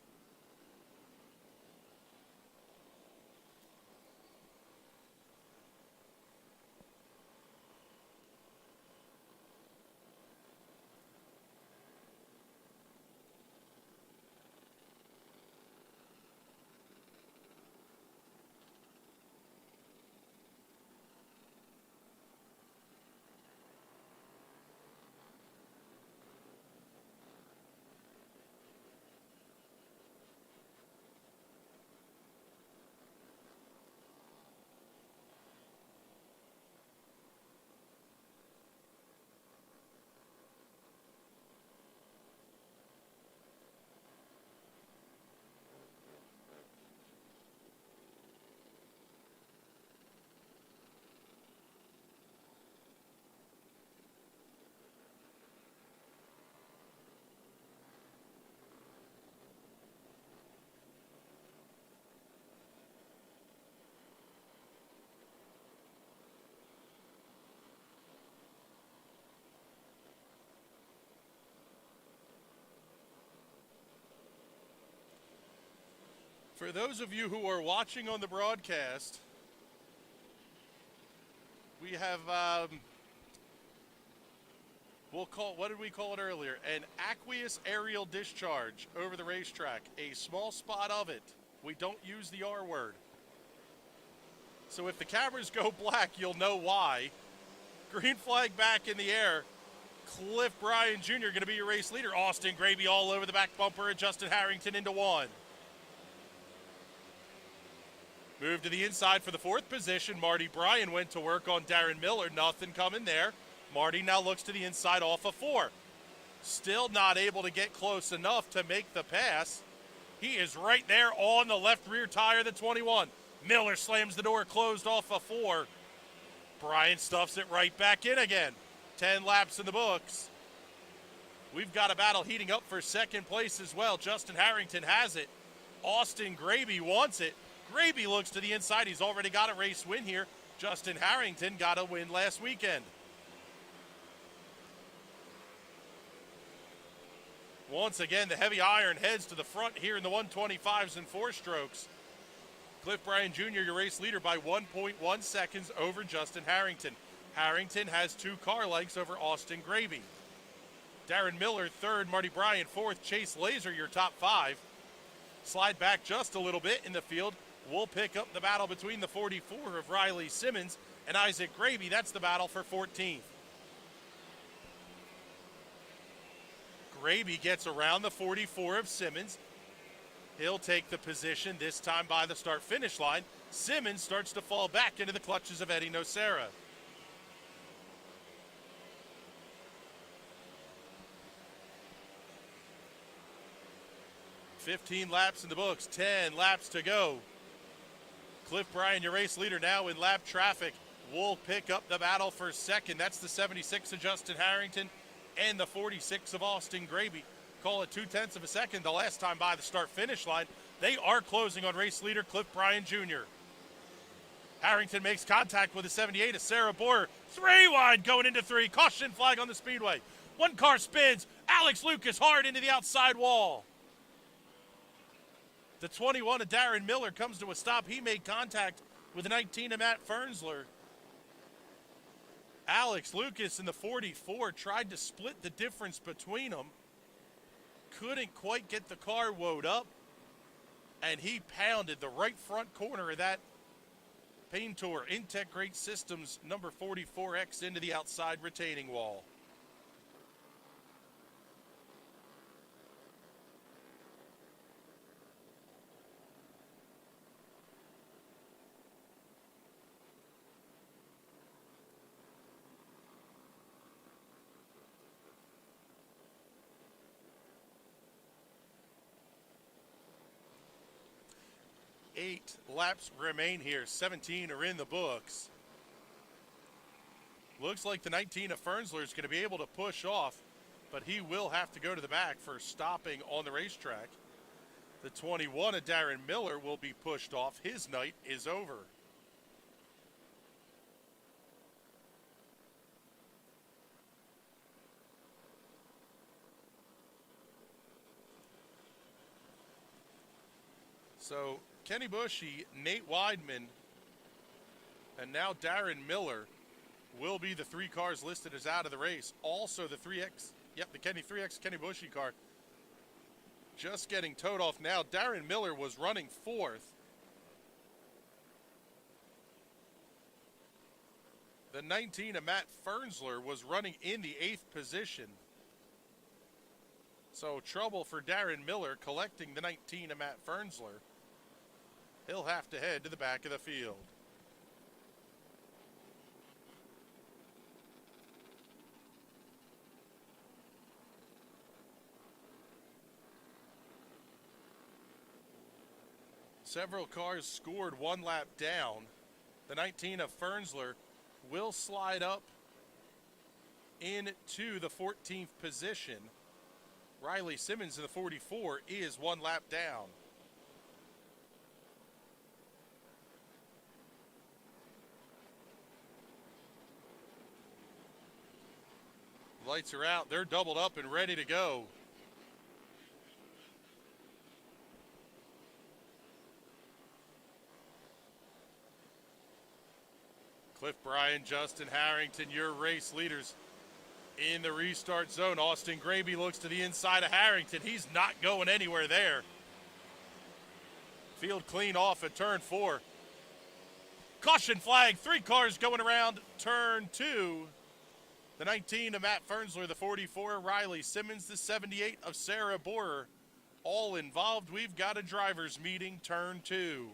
For those of you who are watching on the broadcast, we have, what did we call it earlier? An aqueous aerial discharge over the racetrack. A small spot of it. We don't use the R word. So if the cameras go black, you'll know why. Green flag back in the air. Cliff Bryan Jr. going to be your race leader. Austin Graby all over the back bumper and Justin Harrington into one. Move to the inside for the 4th position. Marty Bryan went to work on Darren Miller. Nothing coming there. Marty now looks to the inside off of 4. Still not able to get close enough to make the pass. He is right there on the left rear tire of the 21. Miller slams the door closed off of 4. Bryan stuffs it right back in again. 10 laps in the books. We've got a battle heating up for second place as well. Justin Harrington has it. Austin Graby wants it. Graby looks to the inside. He's already got a race win here. Justin Harrington got a win last weekend. Once again, the heavy iron heads to the front here in the 125s and 4-strokes. Cliff Bryan Jr., your race leader by 1.1 seconds over Justin Harrington. Harrington has 2 car lengths over Austin Graby. Darren Miller, 3rd. Marty Bryant, 4th. Chase Laser, your top 5. Slide back just a little bit in the field. We'll pick up the battle between the 44 of Riley Simmons and Isaac Graby. That's the battle for 14th. Graby gets around the 44 of Simmons. He'll take the position, this time by the start-finish line. Simmons starts to fall back into the clutches of Eddie Nocera. "15 laps in the books, 10 laps to go." Cliff Bryan, your race leader, now in lap traffic. Will pick up the battle for second. That's the 76 of Justin Harrington and the 46 of Austin Graby. Call it 0.2 of a second the last time by the start-finish line. They are closing on race leader Cliff Bryan Jr. Harrington makes contact with the 78 of Sarah Boyer. 3 wide going into 3. Caution flag on the Speedway. 1 car spins. Alex Lucas hard into the outside wall. The 21 of Darren Miller comes to a stop. He made contact with the 19 of Matt Fernsler. Alex Lucas in the 44 tried to split the difference between them. Couldn't quite get the car woed up. And he pounded the right front corner of that Pain Tour Intech Great Systems number 44X into the outside retaining wall. Eight laps remain here. 17 are in the books. Looks like the 19 of Fernsler is going to be able to push off, but he will have to go to the back for stopping on the racetrack. The 21 of Darren Miller will be pushed off. His night is over. So Kenny Bushy, Nate Weidman, and now Darren Miller will be the 3 cars listed as out of the race. Also the 3X, the Kenny 3X Kenny Bushy car just getting towed off now. Darren Miller was running 4th. The 19 of Matt Fernsler was running in the 8th position. So trouble for Darren Miller collecting the 19 of Matt Fernsler. He'll have to head to the back of the field. Several cars scored 1 lap down. The 19 of Fernsler will slide up into the 14th position. Riley Simmons in the 44 is 1 lap down. Lights are out. They're doubled up and ready to go. Cliff Bryan, Justin Harrington, your race leaders in the restart zone. Austin Graby looks to the inside of Harrington. He's not going anywhere there. Field clean off at turn 4. Caution flag. 3 cars going around turn 2. The 19 of Matt Fernsler, the 44 of Riley Simmons, the 78 of Sarah Boyer. All involved. We've got a driver's meeting, turn 2.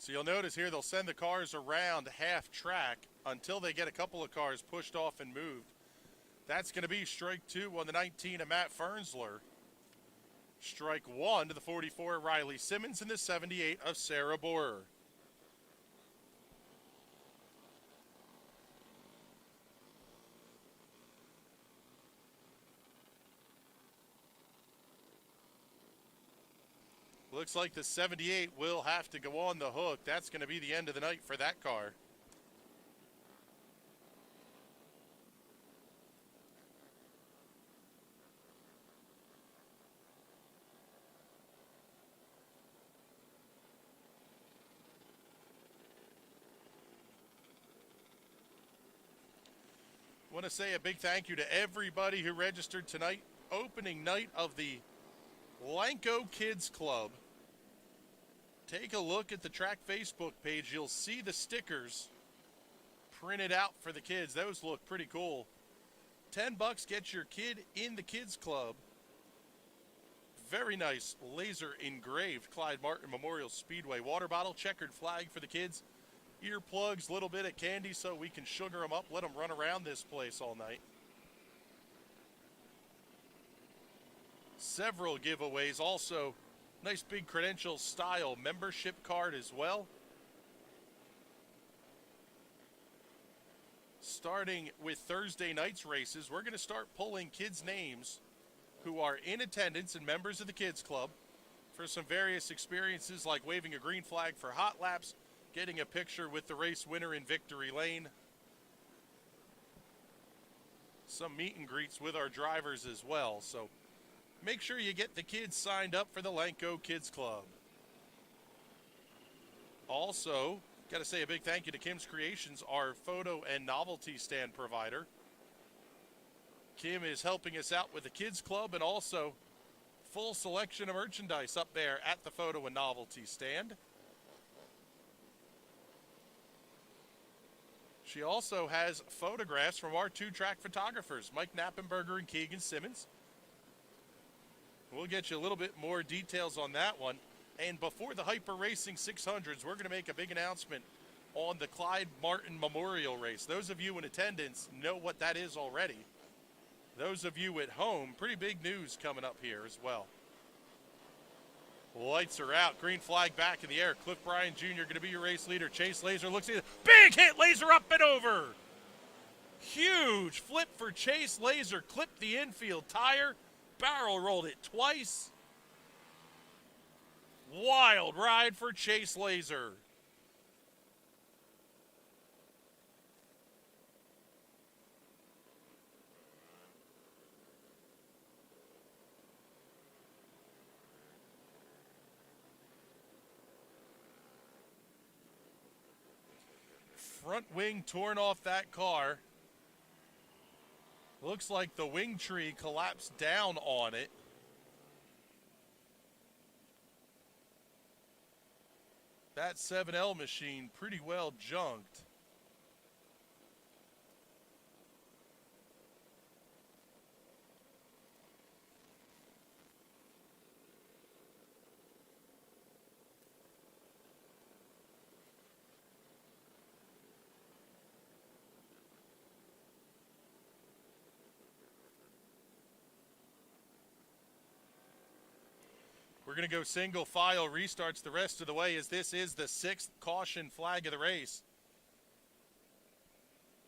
So you'll notice here they'll send the cars around half track until they get a couple of cars pushed off and moved. That's going to be strike 2 on the 19 of Matt Fernsler. Strike 1 to the 44 of Riley Simmons and the 78 of Sarah Boyer. Looks like the 78 will have to go on the hook. That's going to be the end of the night for that car. I want to say a big thank you to everybody who registered tonight. Opening night of the Lanco Kids Club. Take a look at the track Facebook page. You'll see the stickers printed out for the kids. Those look pretty cool. $10 gets your kid in the kids club. Very nice laser engraved Clyde Martin Memorial Speedway water bottle, checkered flag for the kids. Earplugs, little bit of candy so we can sugar them up, let them run around this place all night. Several giveaways, also nice big credential style membership card as well. Starting with Thursday night's races, we're going to start pulling kids' names who are in attendance and members of the kids club for some various experiences like waving a green flag for hot laps, getting a picture with the race winner in victory lane, some meet and greets with our drivers as well. So make sure you get the kids signed up for the Lanco Kids Club. Also, got to say a big thank you to Kim's Creations, our photo and novelty stand provider. Kim is helping us out with the Kids Club and also full selection of merchandise up there at the photo and novelty stand. She also has photographs from our two track photographers, Mike Knappenberger and Keegan Simmons. We'll get you a little bit more details on that one. And before the Hyper Racing 600s, we're going to make a big announcement on the Clyde Martin Memorial Race. Those of you in attendance know what that is already. Those of you at home, pretty big news coming up here as well. Lights are out. Green flag back in the air. Cliff Bryan Jr. going to be your race leader. Chase Laser looks at it. Big hit. Laser up and over. Huge flip for Chase Laser. Clipped the infield tire. Barrel rolled it twice. Wild ride for Chase Laser. Front wing torn off that car. Looks like the wing tree collapsed down on it. That 7L machine pretty well junked. We're going to go single file restarts the rest of the way as this is the 6th caution flag of the race.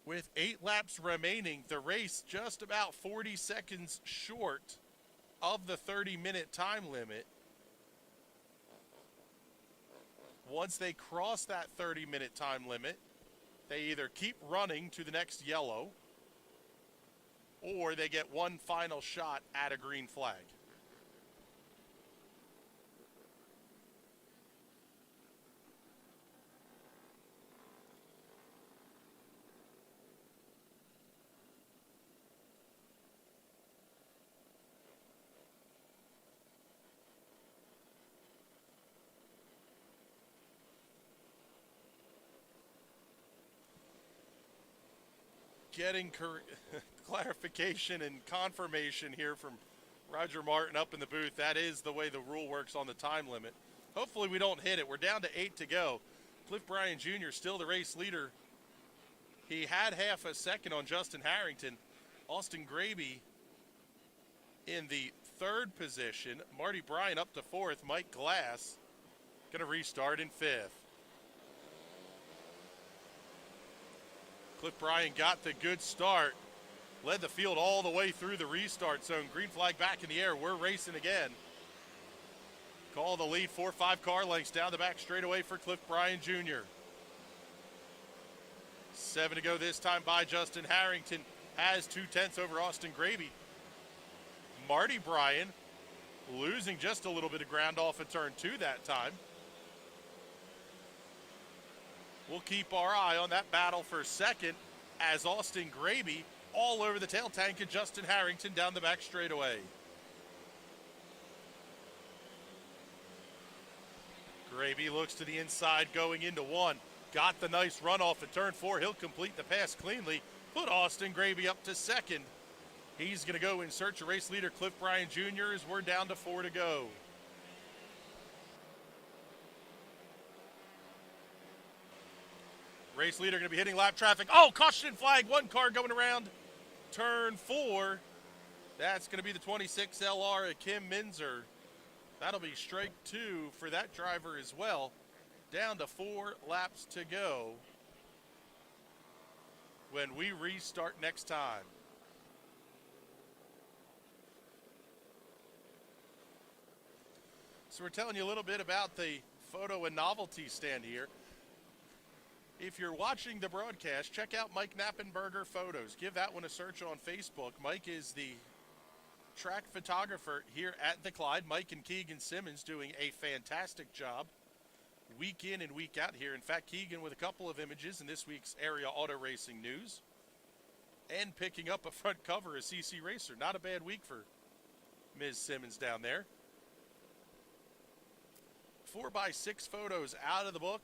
With 8 laps remaining, the race just about 40 seconds short of the 30-minute time limit. Once they cross that 30-minute time limit, they either keep running to the next yellow or they get one final shot at a green flag. Getting clarification and confirmation here from Roger Martin up in the booth. That is the way the rule works on the time limit. Hopefully we don't hit it. We're down to 8 to go. Cliff Bryan Jr. still the race leader. He had half a second on Justin Harrington. Austin Graby in the 3rd position. Marty Bryan up to 4th. Mike Glass going to restart in 5th. Cliff Bryan got the good start, led the field all the way through the restart zone. Green flag back in the air. We're racing again. Call the lead 4-5 car lengths down the back straightaway for Cliff Bryan Jr. 7 to go this time by Justin Harrington. Has 2/10 over Austin Graby. Marty Bryan losing just a little bit of ground off of turn 2 that time. We'll keep our eye on that battle for second as Austin Graby all over the tail tank of Justin Harrington down the back straightaway. Graby looks to the inside going into 1. Got the nice run off at turn 4. He'll complete the pass cleanly. Put Austin Graby up to second. He's going to go in search of race leader Cliff Bryan Jr. as we're down to 4 to go. Race leader going to be hitting lap traffic. Oh, caution flag. 1 car going around turn 4. That's going to be the 26 LR of Kim Minzer. That'll be strike 2 for that driver as well. Down to 4 laps to go when we restart next time. So we're telling you a little bit about the photo and novelty stand here. If you're watching the broadcast, check out Mike Knappenberger Photos. Give that one a search on Facebook. Mike is the track photographer here at the Clyde. Mike and Keegan Simmons doing a fantastic job week in and week out here. In fact, Keegan with a couple of images in this week's Area Auto Racing News and picking up a front cover of CC Racer. Not a bad week for Ms. Simmons down there. 4x6 photos out of the book,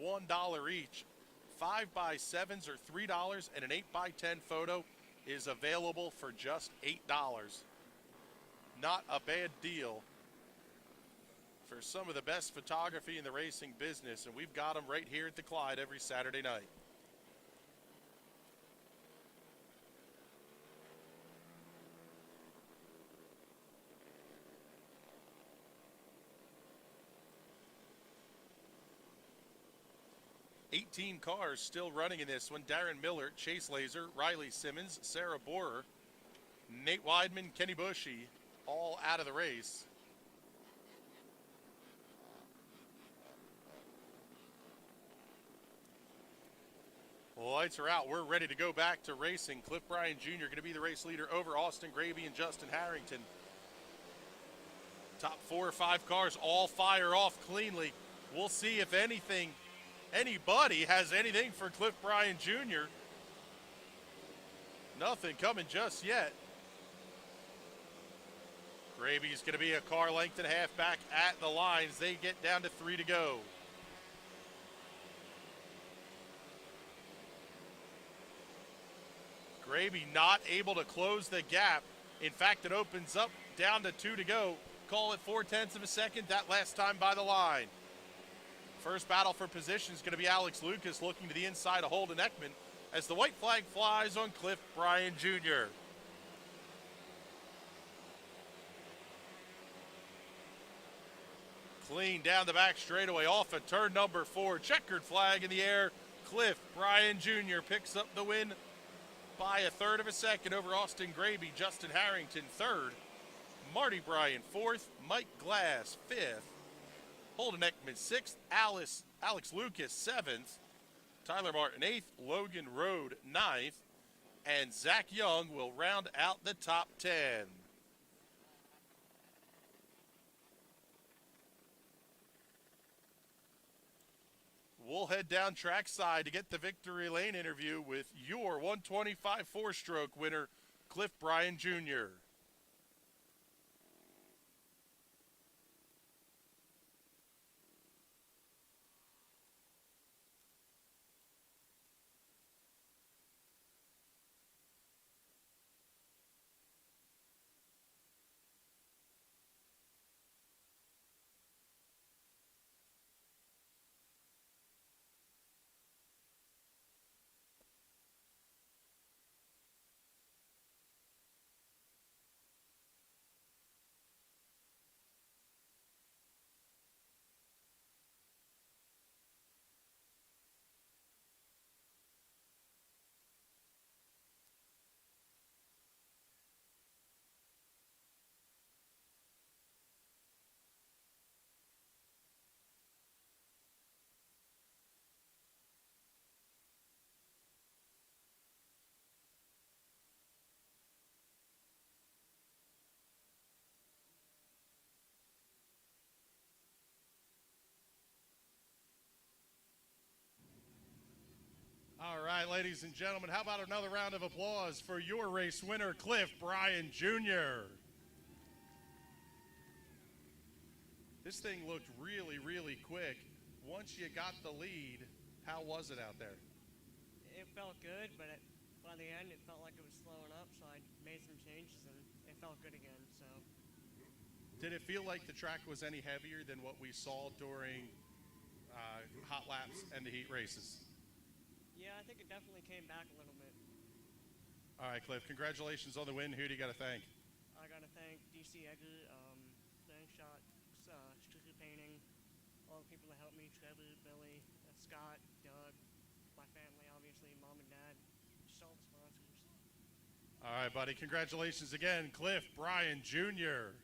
$1 each. 5x7s are $3, and an 8x10 photo is available for just $8. Not a bad deal for some of the best photography in the racing business, and we've got them right here at the Clyde every Saturday night. $18 cars still running in this one. Darren Miller, Chase Laser, Riley Simmons, Sarah Borer, Nate Weidman, Kenny Bushy, all out of the race. Lights are out. We're ready to go back to racing. Cliff Bryan Jr. going to be the race leader over Austin Graby and Justin Harrington. Top 4 or 5 cars all fire off cleanly. We'll see if anybody has anything for Cliff Bryan Jr. Nothing coming just yet. Graby's going to be a car length and a half back at the lines. They get down to 3 to go. Graby not able to close the gap. In fact, it opens up down to 2 to go. Call it 0.4 of a second that last time by the line. First battle for position is going to be Alex Lucas looking to the inside of Holden Ekman as the white flag flies on Cliff Bryan Jr. Clean down the back straightaway off of turn number 4. Checkered flag in the air. Cliff Bryan Jr. picks up the win by 1/3 of a second over Austin Graby. Justin Harrington 3rd. Marty Bryan 4th. Mike Glass 5th. Holden Ekman 6th. Alex Lucas 7th. Tyler Martin 8th. Logan Rode 9th. And Zach Young will round out the top 10. We'll head down trackside to get the victory lane interview with your 125 4-stroke winner, Cliff Bryan Jr. ladies and gentlemen. How about another round of applause for your race winner, Cliff Bryan Jr. This thing looked really, really quick. Once you got the lead, how was it out there? It felt good, but by the end, it felt like it was slowing up, so I made some changes, and it felt good again. So, did it feel like the track was any heavier than what we saw during hot laps and the heat races? yeah, I think it definitely came back a little bit. All right, Cliff, congratulations on the win. Who do you got to thank? I got to thank DC Egger, Slingshot, Strictly Painting, all the people that helped me, Trevor, Billy, Scott, Doug, my family, obviously, mom and dad, just all the sponsors. All right, buddy. Congratulations again, Cliff Bryan Jr.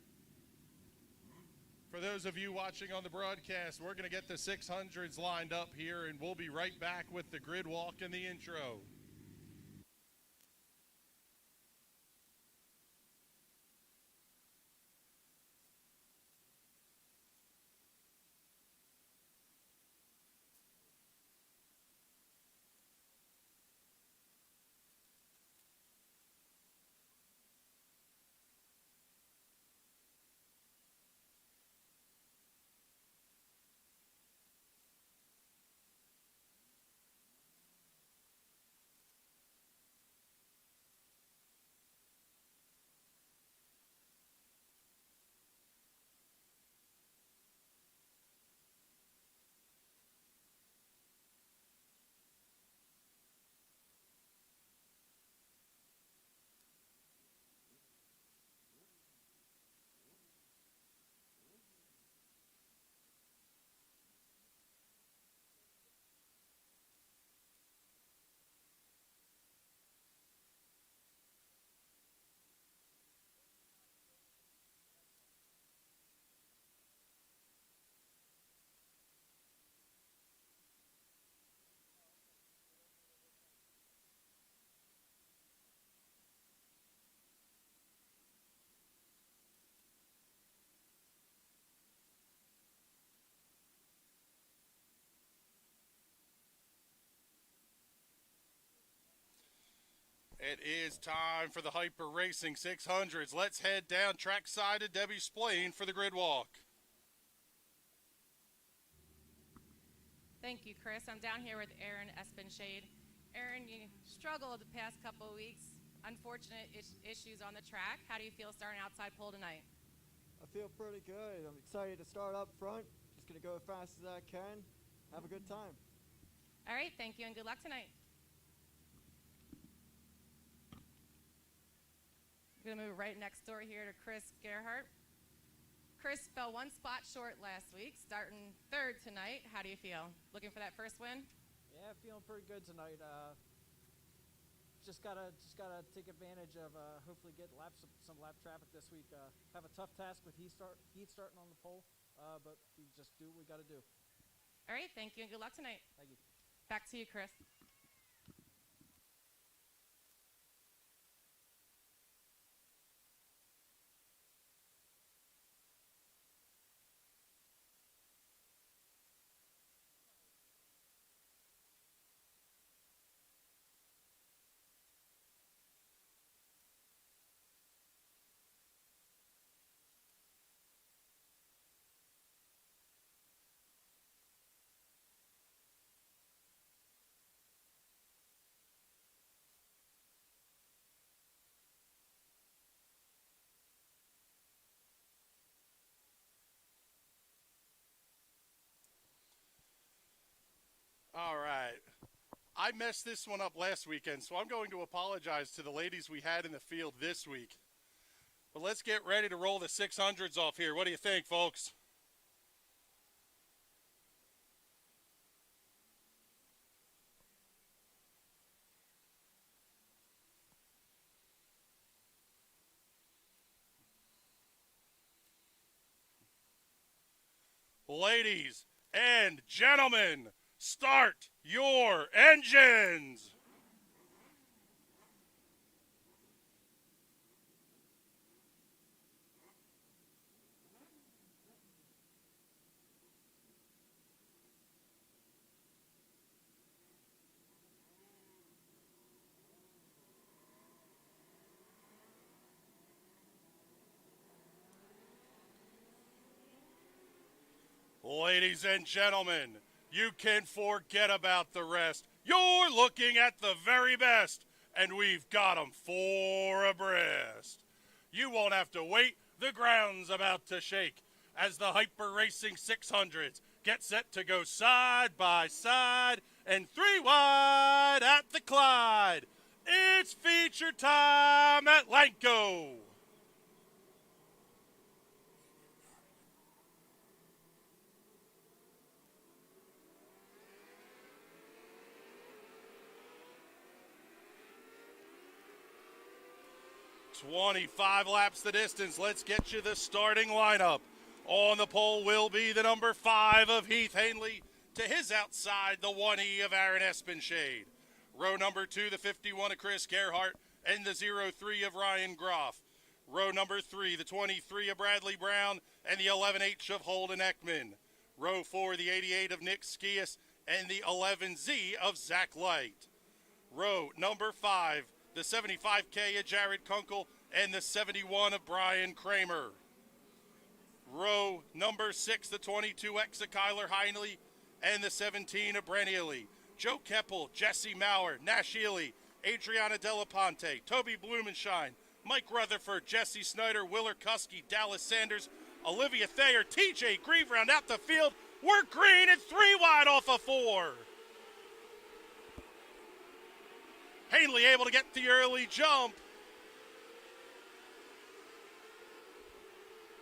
For those of you watching on the broadcast, we're going to get the 600s lined up here, and we'll be right back with the grid walk and the intro. It is time for the Hyper Racing 600s. Let's head down trackside to Debbie's Plain for the grid walk. Thank you, Chris. I'm down here with Aaron Espenshade. Aaron, you struggled the past couple of weeks. Unfortunate issues on the track. How do you feel starting outside pole tonight? I feel pretty good. I'm excited to start up front. Just going to go as fast as I can. Have a good time. All right, thank you, and good luck tonight. I'm going to move right next door here to Chris Gerhardt. Chris fell one spot short last week, starting third tonight. How do you feel? Looking for that first win? Yeah, feeling pretty good tonight. Just gotta take advantage of hopefully get some lap traffic this week. Have a tough task with heat starting on the pole, but we just do what we got to do. All right, thank you, and good luck tonight. Thank you. Back to you, Chris. All right. I messed this one up last weekend, so I'm going to apologize to the ladies we had in the field this week. But let's get ready to roll the 600s off here. What do you think, folks? Ladies and gentlemen, start your engines! Ladies and gentlemen, you can forget about the rest. You're looking at the very best, and we've got 'em 4 abreast. You won't have to wait. The ground's about to shake as the Hyper Racing 600s get set to go side by side and 3 wide at the Clyde. It's feature time at Lanco. "25 laps the distance. Let's get you the starting lineup. On the pole will be the number 5 of Heath Hanley. To his outside, the 1E of Aaron Espenshade. Row number 2, the 51 of Chris Gerhart and the 03 of Ryan Groff. Row number 3, the 23 of Bradley Brown and the 11H of Holden Ekman. Row 4, the 88 of Nick Skias and the 11Z of Zach Light. Row number 5, the 75K of Jared Kunkel and the 71 of Brian Kramer. Row number 6, the 22X of Kyler Heinley and the 17 of Brent Ely. Joe Keppel, Jesse Maurer, Nash Ely, Adriana Delaponte, Toby Blumenshine, Mike Rutherford, Jesse Snyder, Willer Kuski, Dallas Sanders, Olivia Thayer, TJ Grieve round out the field. We're green at 3 wide off of 4. Hanley able to get the early jump.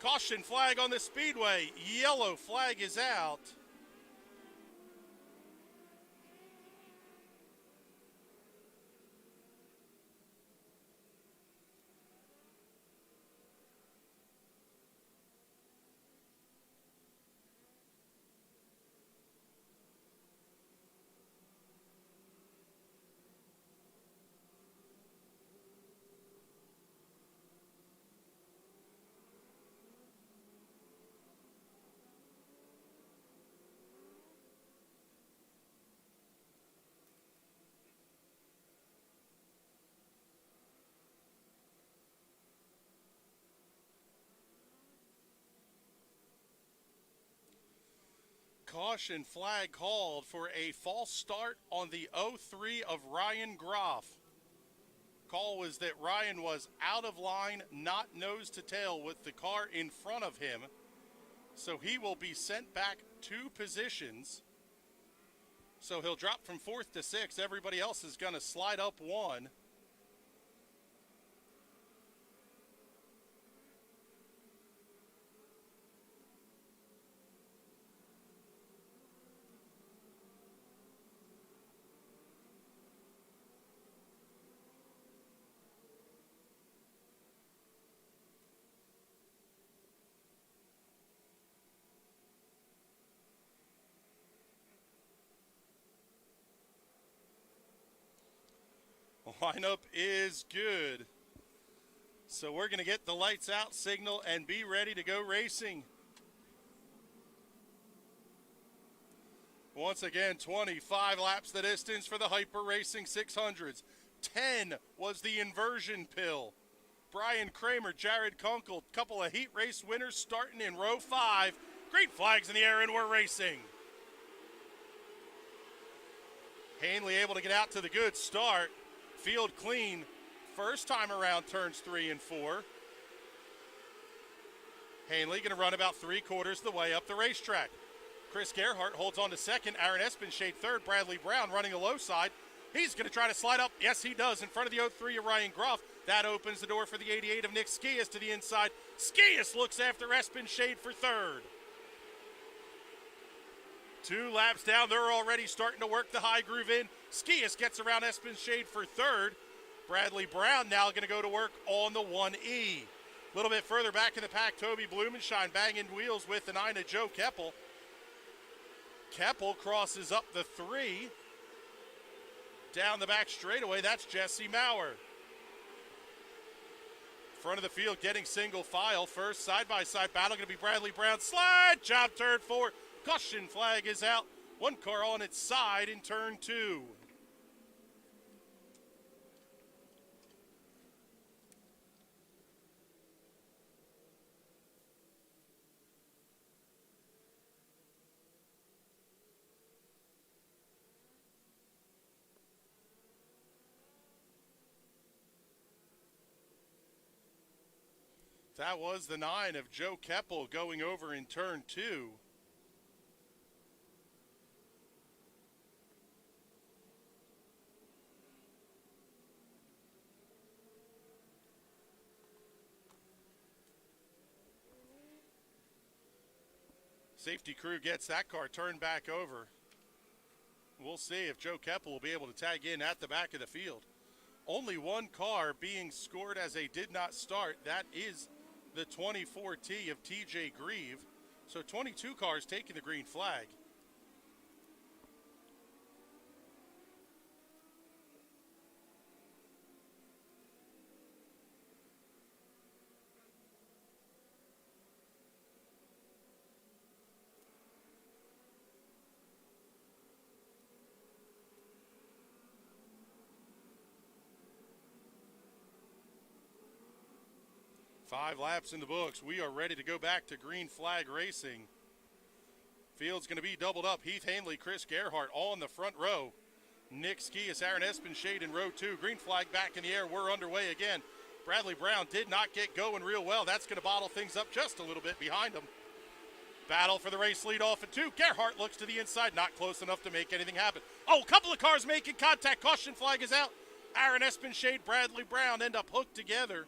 Caution flag on the Speedway. Yellow flag is out. Caution flag called for a false start on the 03 of Ryan Groff. Call was that Ryan was out of line, not nose to tail with the car in front of him. So he will be sent back 2 positions. So he'll drop from 4th to 6th. Everybody else is going to slide up 1. Lineup is good. So we're going to get the lights out signal and be ready to go racing. Once again, 25 laps the distance for the Hyper Racing 600s. 10 was the inversion pill. Brian Kramer, Jared Kunkel, couple of heat race winners starting in row 5. Green flags in the air and we're racing. Hanley able to get out to the good start. Field clean. First time around turns 3 and 4. Hanley going to run about 3/4 the way up the racetrack. Chris Gerhart holds on to second. Aaron Espenshade third. Bradley Brown running a low side. He's going to try to slide up. Yes, he does. In front of the 03 of Ryan Groff. That opens the door for the 88 of Nick Skias to the inside. Skias looks after Espenshade for third. 2 laps down. They're already starting to work the high groove in. Skias gets around Espenshade for third. Bradley Brown now going to go to work on the 1E. A little bit further back in the pack, Toby Blumenshine banging wheels with the 9 of Joe Keppel. Keppel crosses up the 3. Down the back straightaway, that's Jesse Maurer. Front of the field getting single file. First side-by-side battle going to be Bradley Brown. Slide, job turn 4. Caution flag is out. 1 car on its side in turn 2. That was the 9 of Joe Keppel going over in turn 2. Safety crew gets that car turned back over. We'll see if Joe Keppel will be able to tag in at the back of the field. Only one car being scored as a did not start. That is the 24T of TJ Grieve. So 22 cars taking the green flag. Five laps in the books. We are ready to go back to green flag racing. Field's going to be doubled up. Heath Hanley, Chris Gerhardt all in the front row. Nick Skias, Aaron Espenshade in row 2. Green flag back in the air. We're underway again. Bradley Brown did not get going real well. That's going to bottle things up just a little bit behind him. Battle for the race lead off at 2. Gerhardt looks to the inside. Not close enough to make anything happen. Oh, a couple of cars making contact. Caution flag is out. Aaron Espenshade, Bradley Brown end up hooked together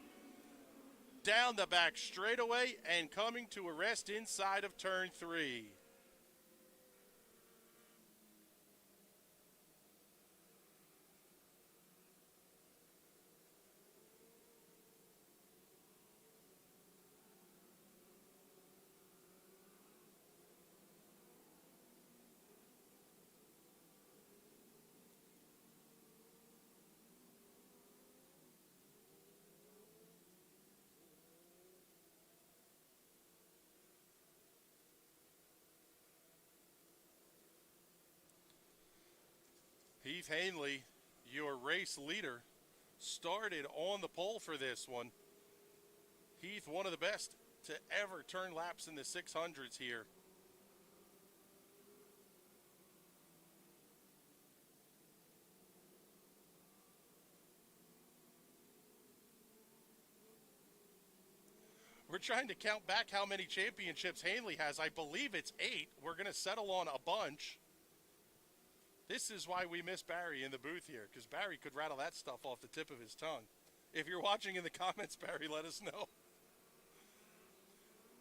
down the back straightaway and coming to a rest inside of turn 3. Heath Hanley, your race leader, started on the pole for this one. Heath, one of the best to ever turn laps in the 600s here. We're trying to count back how many championships Hanley has. I believe it's 8. We're going to settle on a bunch. This is why we miss Barry in the booth here, because Barry could rattle that stuff off the tip of his tongue. If you're watching in the comments, Barry, let us know.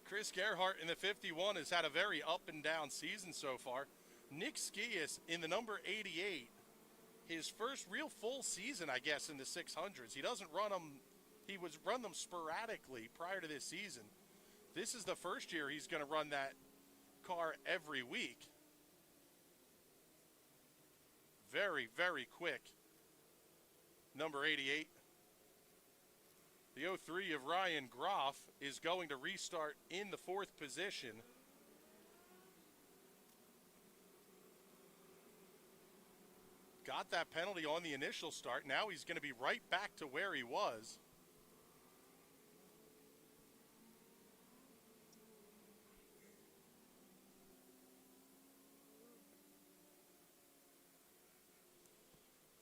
Chris Gerhardt in the 51 has had a very up and down season so far. Nick Skias in the number 88, his first real full season, I guess, in the 600s. He doesn't run them, he would run them sporadically prior to this season. This is the first year he's going to run that car every week. Very, very quick. Number 88. The 03 of Ryan Groff is going to restart in the 4th position. Got that penalty on the initial start. Now he's going to be right back to where he was.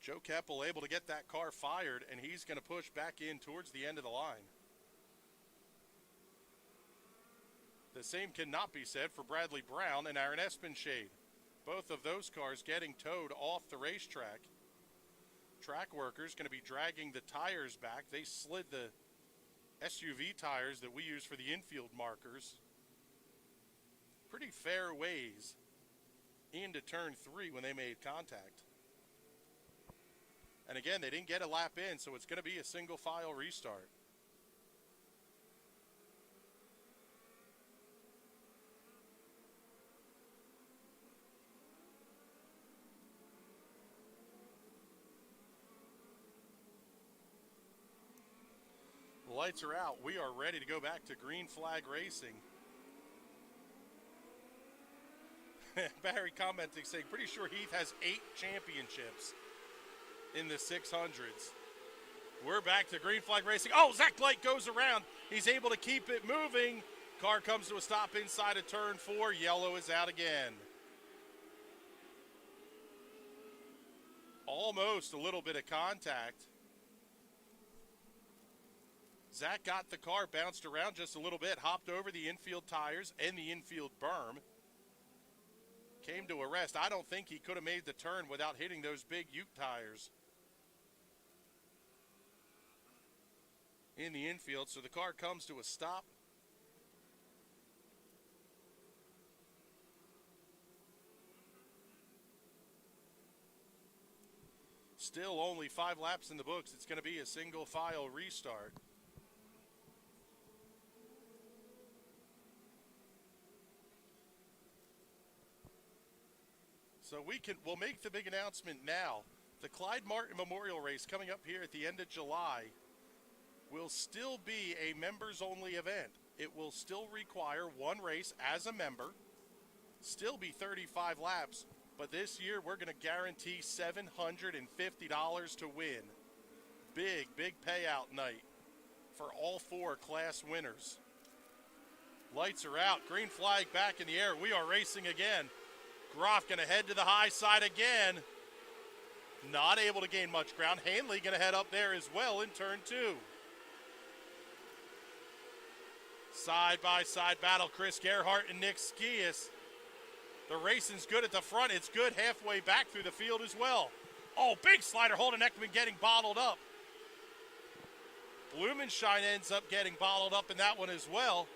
Joe Keppel able to get that car fired, and he's going to push back in towards the end of the line. The same cannot be said for Bradley Brown and Aaron Espenshade. Both of those cars getting towed off the racetrack. Track workers going to be dragging the tires back. They slid the SUV tires that we use for the infield markers pretty fair ways into turn 3 when they made contact. And again, they didn't get a lap in, so it's going to be a single file restart. The lights are out. We are ready to go back to green flag racing. Barry commenting saying, pretty sure Heath has 8 championships in the 600s. We're back to green flag racing. Oh, Zach Clyde goes around. He's able to keep it moving. Car comes to a stop inside of turn 4. Yellow is out again. Almost a little bit of contact. Zach got the car, bounced around just a little bit, hopped over the infield tires and the infield berm. Came to a rest. I don't think he could have made the turn without hitting those big Ute tires in the infield. So the car comes to a stop. Still only 5 laps in the books. It's going to be a single file restart. So we'll make the big announcement now. The Clyde Martin Memorial Race coming up here at the end of July will still be a members-only event. It will still require one race as a member, still be 35 laps, but this year we're going to guarantee $750 to win. Big, big payout night for all 4 class winners. Lights are out, green flag back in the air. We are racing again. Groff going to head to the high side again. Not able to gain much ground. Hanley going to head up there as well in turn 2. Side-by-side battle, Chris Gerhardt and Nick Skias. The racing's good at the front. It's good halfway back through the field as well. Oh, big slider. Holden Eckman getting bottled up. Blumenschein ends up getting bottled up in that one as well.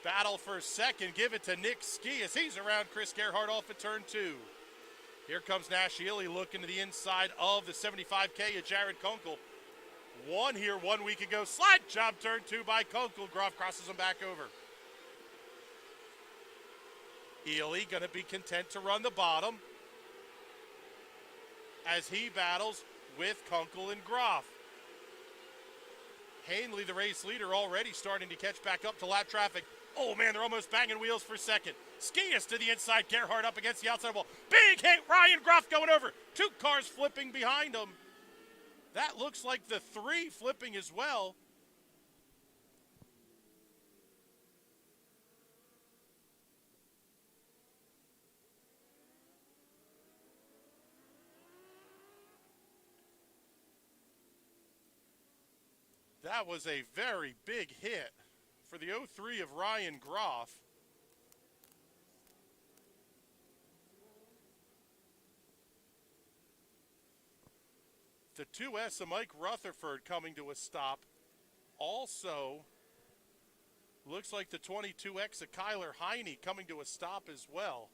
Battle for second. Give it to Nick Skias. He's around Chris Gerhardt off of turn 2. Here comes Nash Ely looking to the inside of the 75K of Jared Kunkel. One here 1 week ago. Slide job turn 2 by Kunkel. Groff crosses him back over. Ely going to be content to run the bottom as he battles with Kunkel and Groff. Hanley, the race leader, already starting to catch back up to lap traffic. Oh, man, they're almost banging wheels for second. Skias to the inside. Gerhardt up against the outside wall. Big hit. Ryan Groff going over. 2 cars flipping behind him. That looks like the 3 flipping as well. That was a very big hit for the 03 of Ryan Groff. The 2S of Mike Rutherford coming to a stop. Also, looks like the 22X of Kyler Heine coming to a stop as well.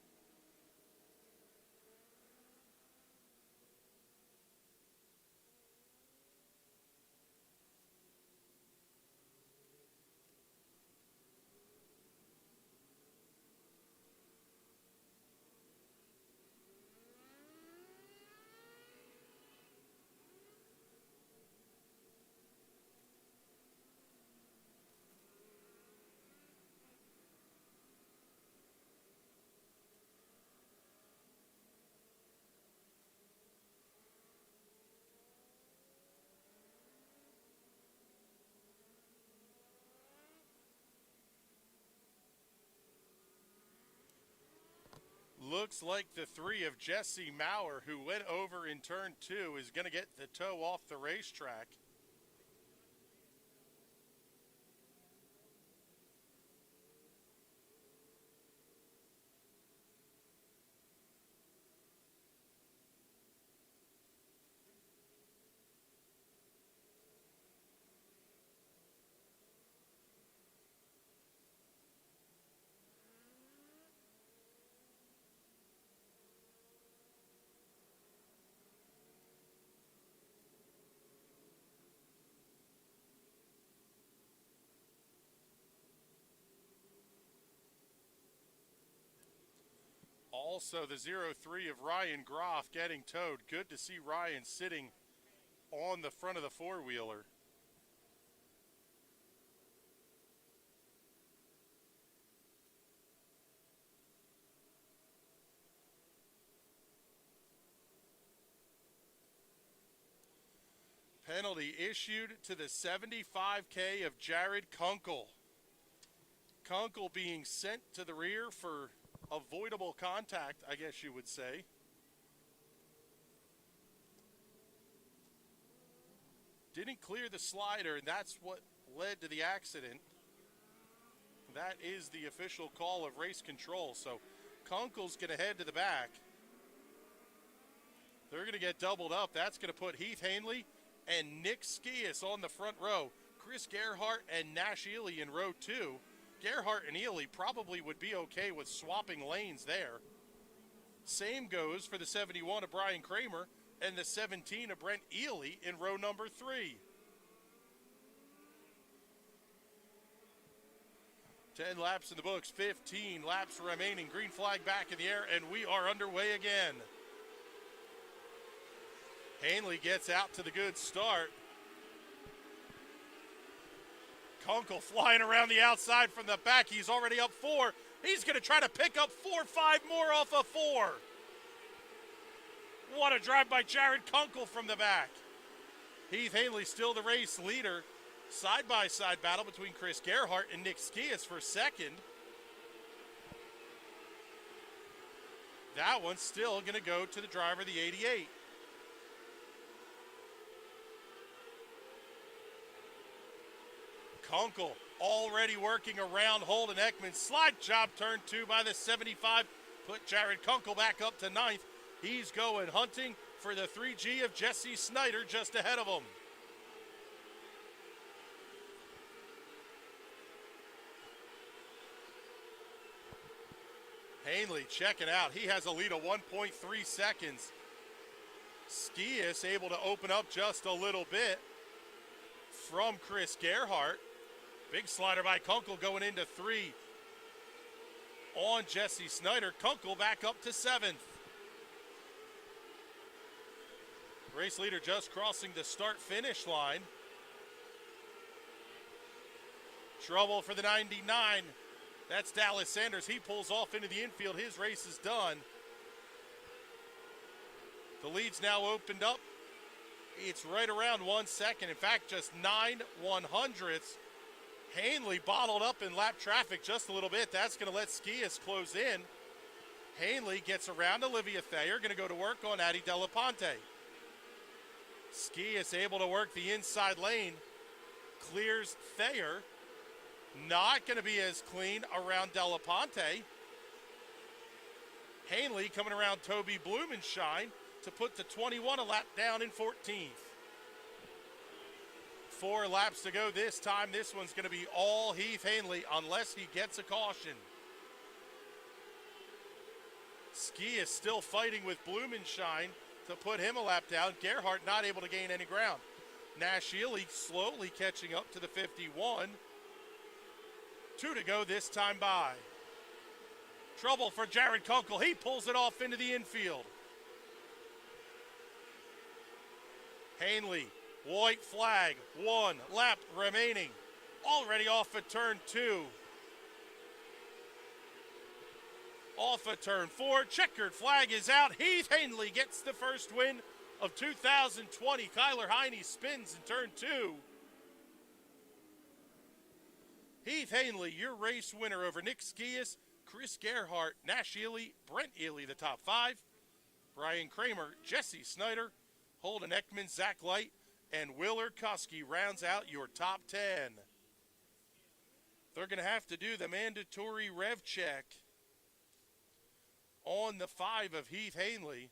Looks like the 3 of Jesse Maurer, who went over in turn 2, is going to get the toe off the racetrack. Also, the 03 of Ryan Groff getting towed. Good to see Ryan sitting on the front of the four-wheeler. Penalty issued to the 75K of Jared Kunkel. Kunkel being sent to the rear for avoidable contact, I guess you would say. didn't clear the slider, and that's what led to the accident. That is the official call of race control. So Kunkel's going to head to the back. They're going to get doubled up. That's going to put Heath Hanley and Nick Skias on the front row. Chris Gerhardt and Nash Ely in row 2. Gerhardt and Ely probably would be okay with swapping lanes there. Same goes for the 71 of Brian Kramer and the 17 of Brent Ely in row number 3. 10 laps in the books, 15 laps remaining. Green flag back in the air, and we are underway again. Hanley gets out to the good start. Kunkel flying around the outside from the back. He's already up 4. He's going to try to pick up 4 or 5 more off of 4. What a drive by Jared Kunkel from the back. Heath Hanley still the race leader. Side-by-side battle between Chris Gerhardt and Nick Skias for second. That one's still going to go to the driver, the 88. Kunkel already working around Holden Ekman. Slide job turn 2 by the 75. Put Jared Kunkel back up to 9th. He's going hunting for the 3G of Jesse Snyder just ahead of him. Hanley checking out. He has a lead of 1.3 seconds. Skias able to open up just a little bit from Chris Gerhardt. Big slider by Kunkel going into 3 on Jesse Snyder. Kunkel back up to 7th. Race leader just crossing the start-finish line. Trouble for the 99. That's Dallas Sanders. He pulls off into the infield. His race is done. The lead's now opened up. It's right around 1 second. In fact, just 9/100ths. Hanley bottled up in lap traffic just a little bit. That's going to let Skias close in. Hanley gets around Olivia Thayer. Going to go to work on Addie Delaponte. Skias able to work the inside lane. Clears Thayer. Not going to be as clean around Delaponte. Hanley coming around Toby Blumenshine to put the 21 a lap down in 14th. 4 laps to go this time. This one's going to be all Heath Hanley unless he gets a caution. Ski is still fighting with Blumenshine to put him a lap down. Gerhardt not able to gain any ground. Nash Ely slowly catching up to the 51. 2 to go this time by. Trouble for Jared Kunkel. He pulls it off into the infield. Hanley, white flag, 1 lap remaining. Already off of turn 2. Off of turn 4, checkered flag is out. Heath Hanley gets the first win of 2020. Kyler Heine spins in turn 2. Heath Hanley, your race winner over Nick Skias, Chris Gerhardt, Nash Ely, Brent Ely, the top 5. Brian Kramer, Jesse Snyder, Holden Ekman, Zach Light, and Willard Koski rounds out your top 10. They're going to have to do the mandatory rev check on the 5 of Heath Hanley.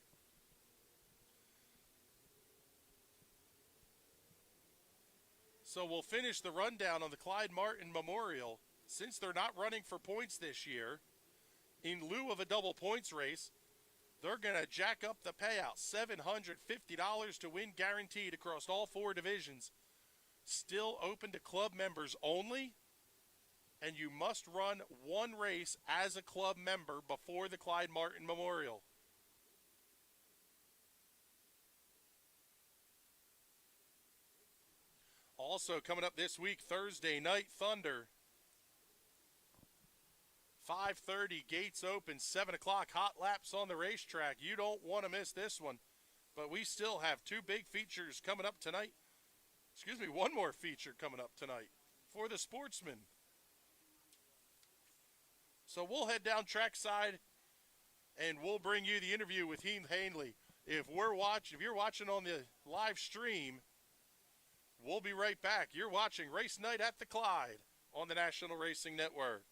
So we'll finish the rundown on the Clyde Martin Memorial. Since they're not running for points this year, in lieu of a double points race, they're going to jack up the payout. $750 to win guaranteed across all 4 divisions. Still open to club members only. And you must run 1 race as a club member before the Clyde Martin Memorial. Also coming up this week, Thursday Night Thunder. 5:30, gates open, 7 o'clock, hot laps on the racetrack. You don't want to miss this one. But we still have 2 big features coming up tonight. Excuse me, 1 more feature coming up tonight for the Sportsman. So we'll head down trackside and we'll bring you the interview with Heath Hanley. If you're watching on the live stream, We'll be right back. You're watching Race Night at the Clyde on the National Racing Network.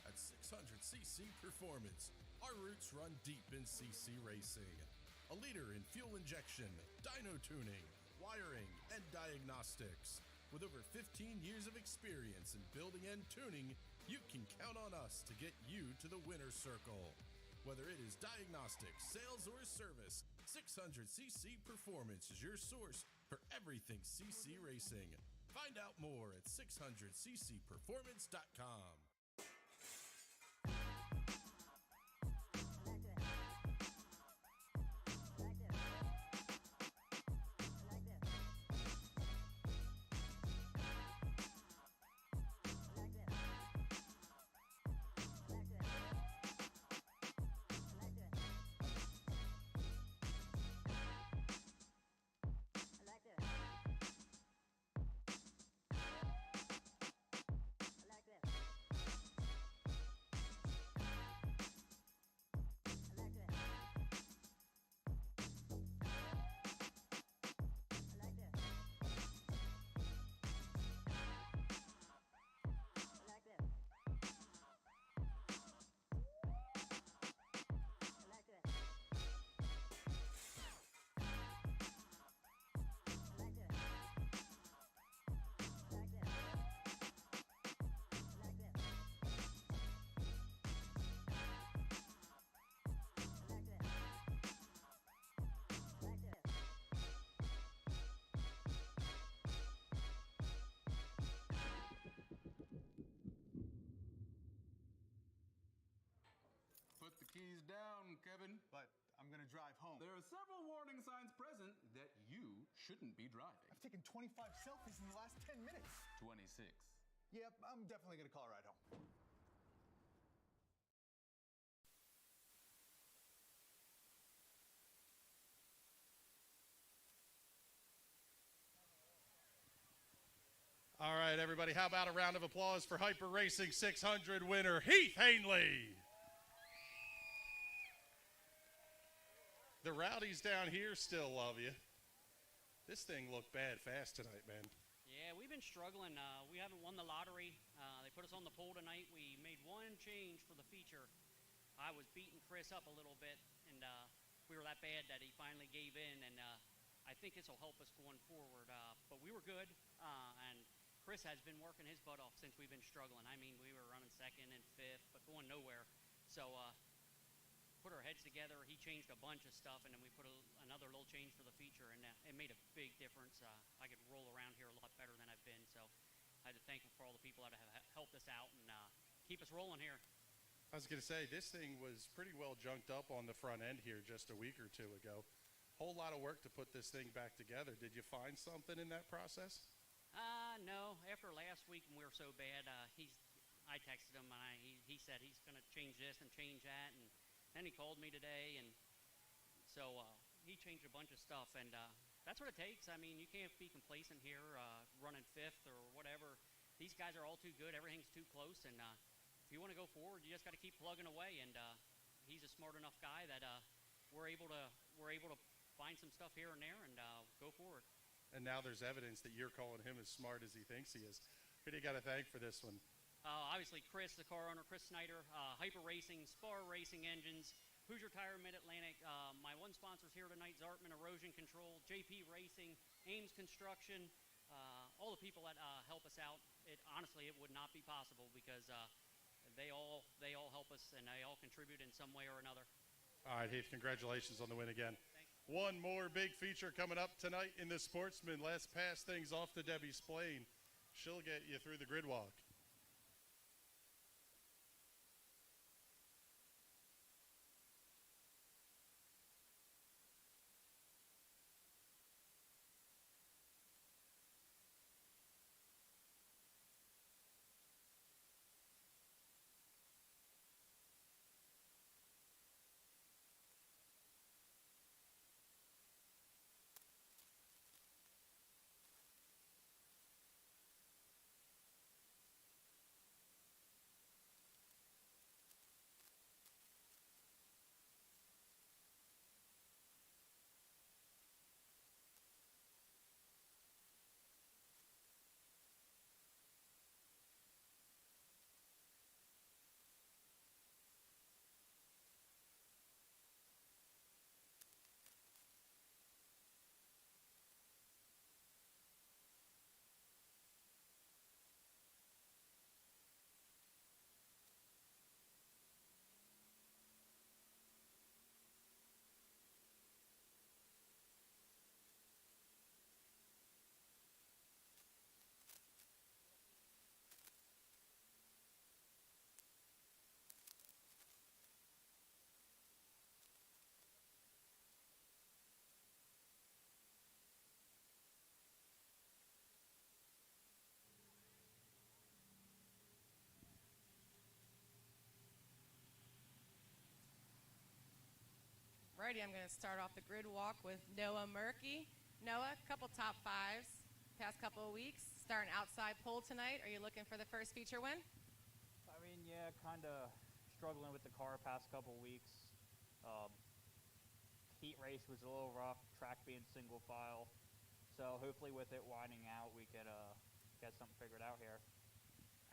At 600cc Performance, our roots run deep in CC racing. A leader in fuel injection, dyno tuning, wiring, and diagnostics. With over 15 years of experience in building and tuning, you can count on us to get you to the winner's circle. Whether it is diagnostics, sales, or service, 600cc Performance is your source for everything CC racing. Find out more at 600ccperformance.com. Put the keys down, Kevin. But I'm going to drive home. There are several warning signs present that you shouldn't be driving. I've taken 25 selfies in the last 10 minutes. 26. Yep, I'm definitely going to call a ride home. All right, everybody, how about a round of applause for Hyper Racing 600 winner Heath Hanley? The rowdies down here still love you. This thing looked bad fast tonight, man. Yeah, we've been struggling. We haven't won the lottery. They put us on the pole tonight. We made one change for the feature. I was beating Chris up a little bit, and we were that bad that he finally gave in, and I think this will help us going forward. But we were good, and Chris has been working his butt off since we've been struggling. I mean, we were running second and fifth, but going nowhere. So put our heads together. He changed a bunch of stuff, and then we put another little change for the feature, and it made a big difference. I could roll around here a lot better than I've been, so I had to thank him for all the people that have helped us out and keep us rolling here. I was going to say, this thing was pretty well junked up on the front end here just a week or two ago. Whole lot of work to put this thing back together. Did you find something in that process? No. After last week when we were so bad, I texted him, and he said he's going to change this and change that, and then he called me today, and so he changed a bunch of stuff, and that's what it takes. I mean, you can't be complacent here, running fifth or whatever. These guys are all too good. Everything's too close, and if you want to go forward, you just got to keep plugging away, and he's a smart enough guy that we're able to find some stuff here and there and go forward. And now there's evidence that you're calling him as smart as he thinks he is. Who do you got to thank for this one? Obviously, Chris, the car owner, Chris Snyder, Hyper Racing, Spar Racing Engines, Hoosier Tire Mid-Atlantic. My one sponsors here tonight, Zartman Erosion Control, JP Racing, Ames Construction, all the people that help us out. Honestly, it would not be possible because they all help us and they all contribute in some way or another. All right, Heath, congratulations on the win again. One more big feature coming up tonight in the Sportsman. Let's pass things off to Debbie Splain. She'll get you through the grid walk. Alrighty, I'm going to start off the grid walk with Noah Murky. Noah, couple top fives past couple of weeks. Starting outside pole tonight. Are you looking for the first feature win? I mean, yeah, kind of struggling with the car past couple weeks. Heat race was a little rough, track being single file. So hopefully with it winding out, we could get something figured out here.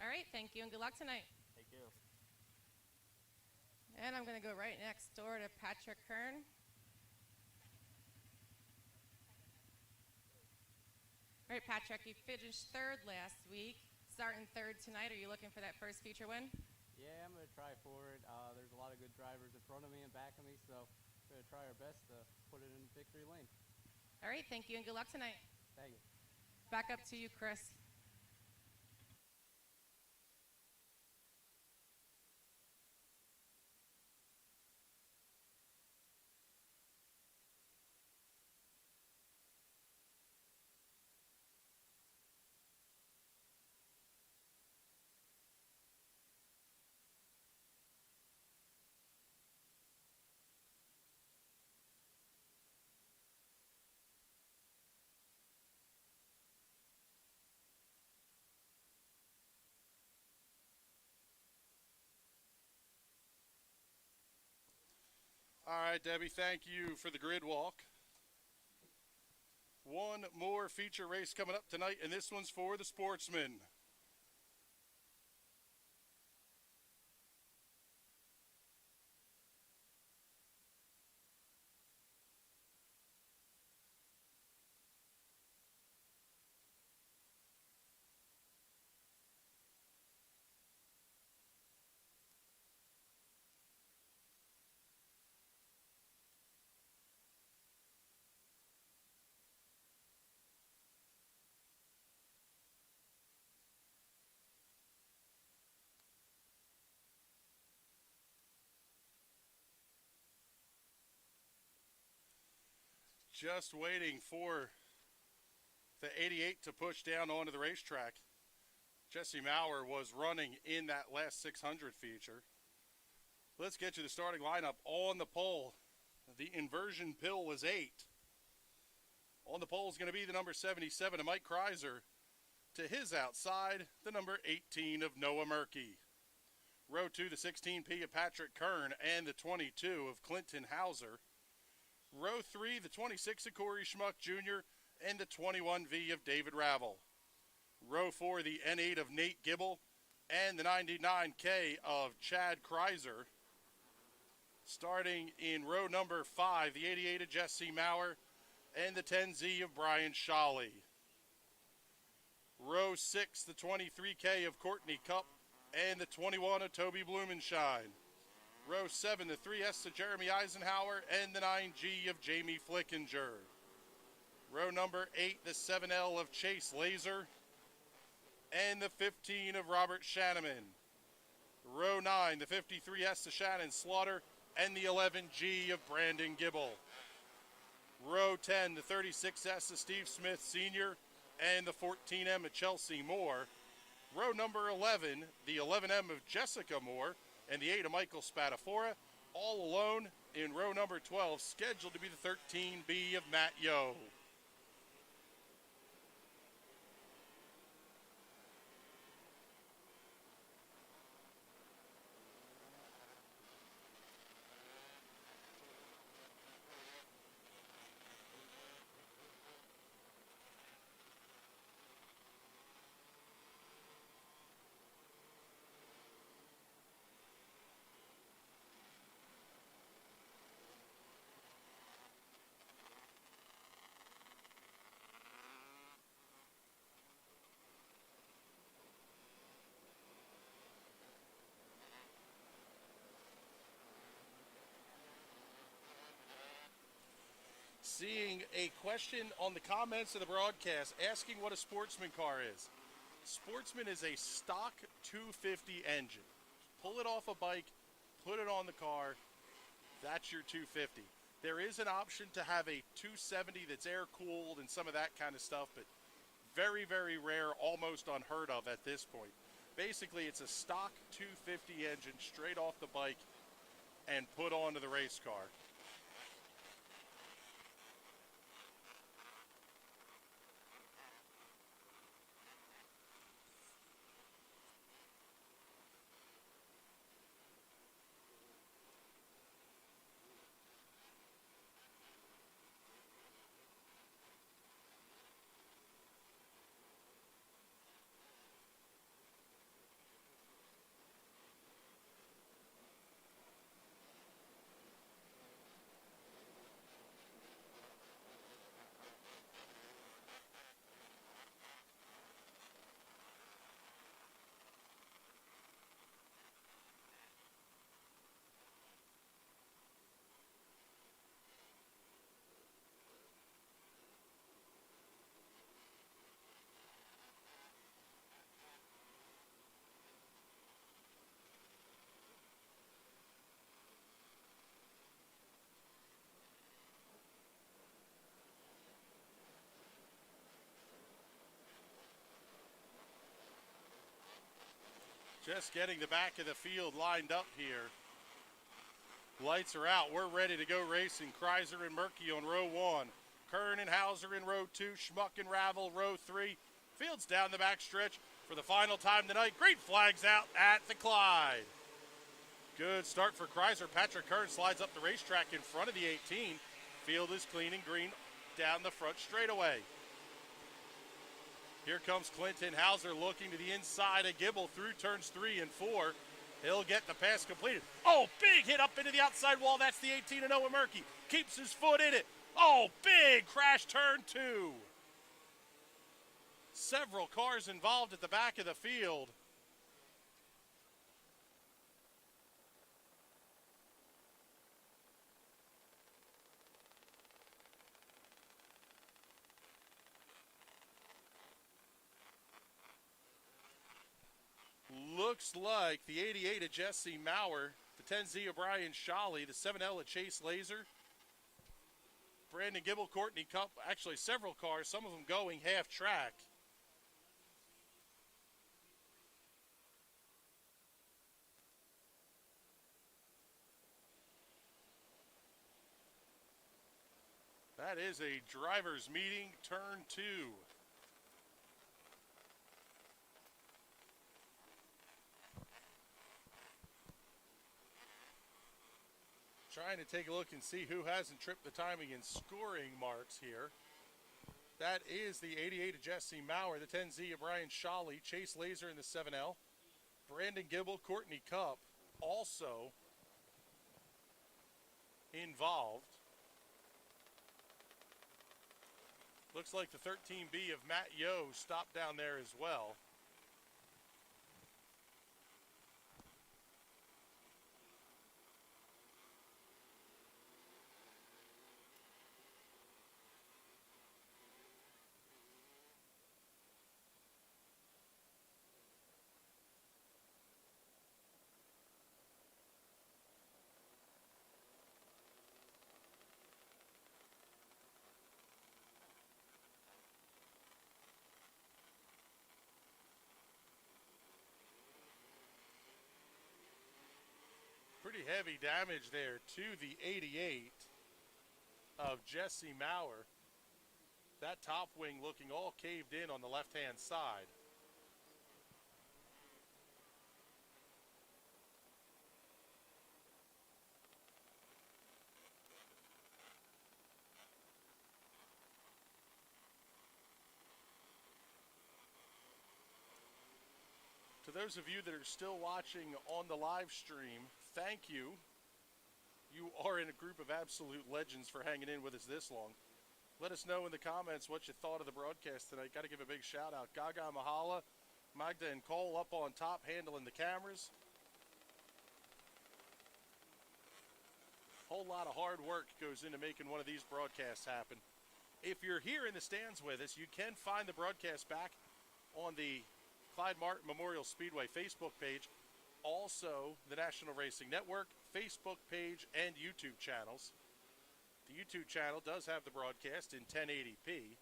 All right, thank you and good luck tonight. Thank you. And I'm going to go right next door to Patrick Kern. All right, Patrick, you finished third last week. Starting third tonight, are you looking for that first feature win? Yeah, I'm going to try for it. There's a lot of good drivers in front of me and back of me, so we're going to try our best to put it in victory lane. All right, thank you and good luck tonight. Thank you. Back up to you, Chris. All right, Debbie, thank you for the grid walk. One more feature race coming up tonight, and this one's for the Sportsman. Just waiting for the 88 to push down onto the racetrack. Jesse Maurer was running in that last 600 feature. Let's get you the starting lineup on the pole. The inversion pill was 8. On the pole is going to be the number 77 of Mike Kreiser. To his outside, the number 18 of Noah Murky. Row 2, the 16P of Patrick Kern and the 22 of Clinton Hauser. Row 3, the 26 of Corey Schmuck Jr. and the 21V of David Ravel. Row 4, the N8 of Nate Gibble and the 99K of Chad Kreiser. Starting in row number 5, the 88 of Jesse Maurer and the 10Z of Brian Shawley. Row 6, the 23K of Courtney Cup and the 21 of Toby Blumenshine. Row 7, the 3S of Jeremy Eisenhower and the 9G of Jamie Flickinger. Row number 8, the 7L of Chase Laser and the 15 of Robert Shanneman. Row 9, the 53S of Shannon Slaughter and the 11G of Brandon Gibble. Row 10, the 36S of Steve Smith Sr. and the 14M of Chelsea Moore. Row number 11, the 11M of Jessica Moore and the 8 of Michael Spadafora, all alone in row number 12, scheduled to be the 13B of Matt Yo. Seeing a question on the comments of the broadcast asking what a Sportsman car is. Sportsman is a stock 250 engine. Pull it off a bike, put it on the car, that's your 250. There is an option to have a 270 that's air-cooled and some of that kind of stuff, but very, very rare, almost unheard of at this point. Basically, it's a stock 250 engine straight off the bike and put onto the race car. Just getting the back of the field lined up here. Lights are out. We're ready to go racing. Kreiser and Murky on row 1. Kern and Hauser in row 2. Schmuck and Ravel row 3. Fields down the back stretch for the final time tonight. Green flags out at the Clyde. Good start for Kreiser. Patrick Kern slides up the racetrack in front of the 18. Field is clean and green down the front straightaway. Here comes Clinton Hauser looking to the inside of Gibble through turns 3 and 4. He'll get the pass completed. Oh, big hit up into the outside wall. That's the 18 of Noah Murky. Keeps his foot in it. Oh, big crash turn 2. Several cars involved at the back of the field. Looks like the 88 of Jesse Maurer, the 10Z of Brian Shawley, the 7L of Chase Laser, Brandon Gibble, Courtney Cup, actually several cars, some of them going half track. That is a driver's meeting, turn 2. Trying to take a look and see who hasn't tripped the timing and scoring marks here. That is the 88 of Jesse Maurer, the 10Z of Brian Shawley, Chase Laser in the 7L, Brandon Gibble, Courtney Cup also involved. Looks like the 13B of Matt Yo stopped down there as well. Pretty heavy damage there to the 88 of Jesse Maurer. That top wing looking all caved in on the left-hand side. To those of you that are still watching on the live stream, thank you. You are in a group of absolute legends for hanging in with us this long. Let us know in the comments what you thought of the broadcast tonight. Got to give a big shout out. Gaga Mahala, Magda and Cole up on top handling the cameras. Whole lot of hard work goes into making one of these broadcasts happen. If you're here in the stands with us, you can find the broadcast back on the Clyde Martin Memorial Speedway Facebook page, also the National Racing Network Facebook page and YouTube channels. The YouTube channel does have the broadcast in 1080p,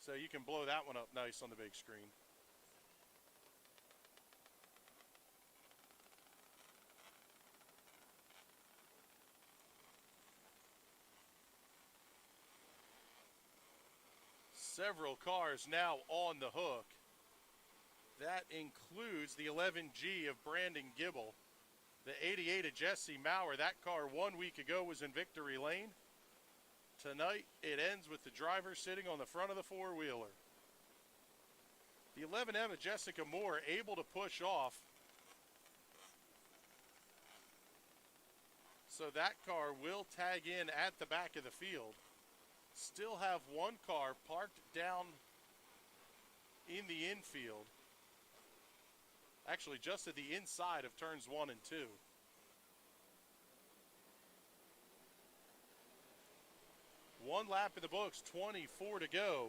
so you can blow that one up nice on the big screen. Several cars now on the hook. That includes the 11G of Brandon Gibble, the 88 of Jesse Maurer. That car 1 week ago was in victory lane. Tonight it ends with the driver sitting on the front of the four-wheeler. The 11M of Jessica Moore able to push off. So that car will tag in at the back of the field. Still have one car parked down in the infield. Actually, just at the inside of turns 1 and 2. One lap in the books, 24 to go.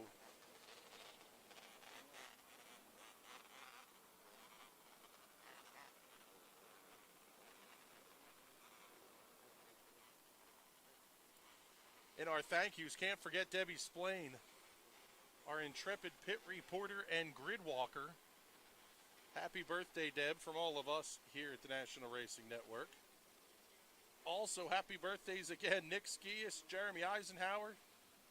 In our thank yous, can't forget Debbie Splain, our intrepid pit reporter and grid walker. Happy birthday, Deb, from all of us here at the National Racing Network. Also, happy birthdays again, Nick Skias, Jeremy Eisenhower,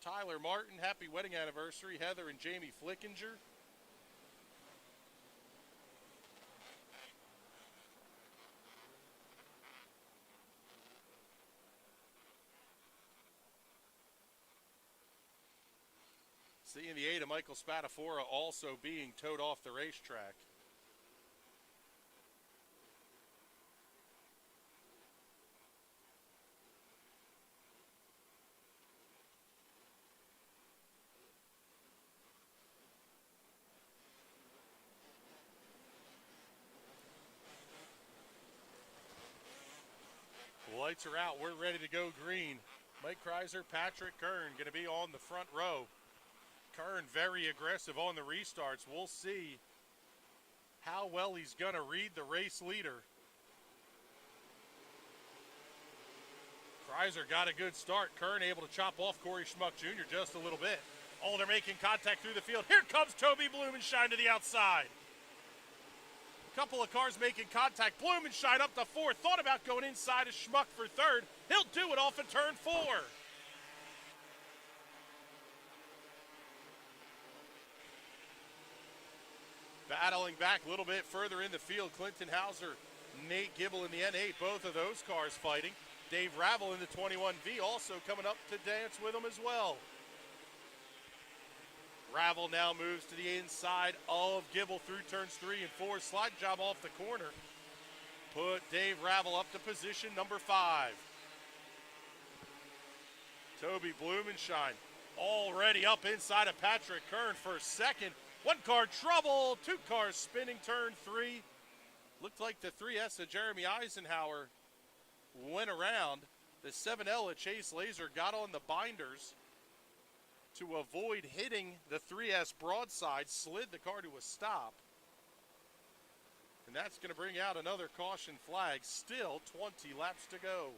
Tyler Martin. Happy wedding anniversary, Heather and Jamie Flickinger. Seeing the 8 of Michael Spadafora also being towed off the racetrack. Lights are out. We're ready to go green. Mike Kreiser, Patrick Kern going to be on the front row. Kern very aggressive on the restarts. We'll see how well he's going to read the race leader. Kreiser got a good start. Kern able to chop off Corey Schmuck Jr. just a little bit. Oh, they're making contact through the field. Here comes Toby Blumenshine to the outside. Couple of cars making contact. Blumenshine up to fourth. Thought about going inside of Schmuck for third. He'll do it off of turn 4. Battling back a little bit further in the field. Clinton Hauser, Nate Gibble in the N8. Both of those cars fighting. Dave Ravel in the 21V also coming up to dance with them as well. Ravel now moves to the inside of Gibble through turns 3 and 4. Slide job off the corner. Put Dave Ravel up to position number 5. Toby Blumenshine already up inside of Patrick Kern for second. One car trouble, 2 cars spinning turn 3. Looked like the 3S of Jeremy Eisenhower went around. The 7L of Chase Laser got on the binders to avoid hitting the 3S broadside, slid the car to a stop. And that's going to bring out another caution flag. Still 20 laps to go.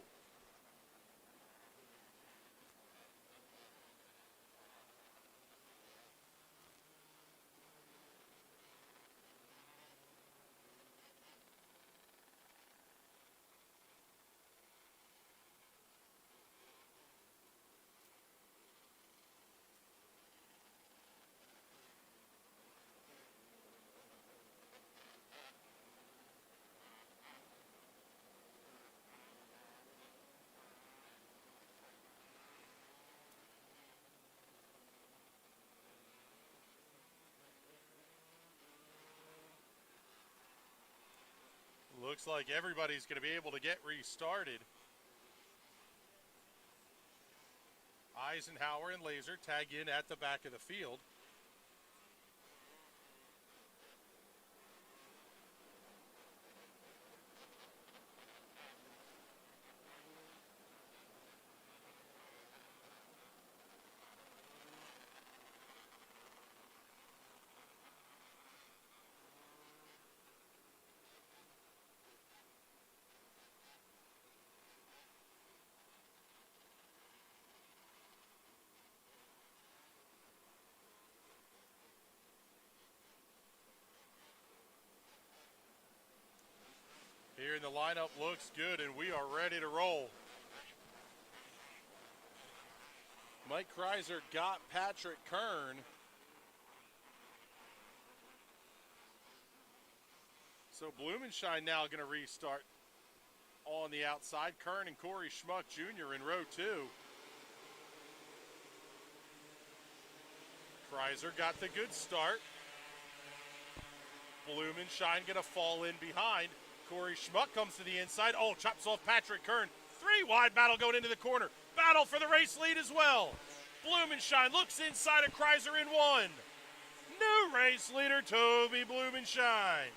Looks like everybody's going to be able to get restarted. Eisenhower and Laser tag in at the back of the field. Here in the lineup looks good, and we are ready to roll. Mike Kreiser got Patrick Kern. So Blumenshine now going to restart on the outside. Kern and Corey Schmuck Jr. in row 2. Kreiser got the good start. Blumenshine going to fall in behind. Corey Schmuck comes to the inside. Oh, chops off Patrick Kern. 3 wide battle going into the corner. Battle for the race lead as well. Blumenshine looks inside of Kreiser in 1. New race leader, Toby Blumenshine.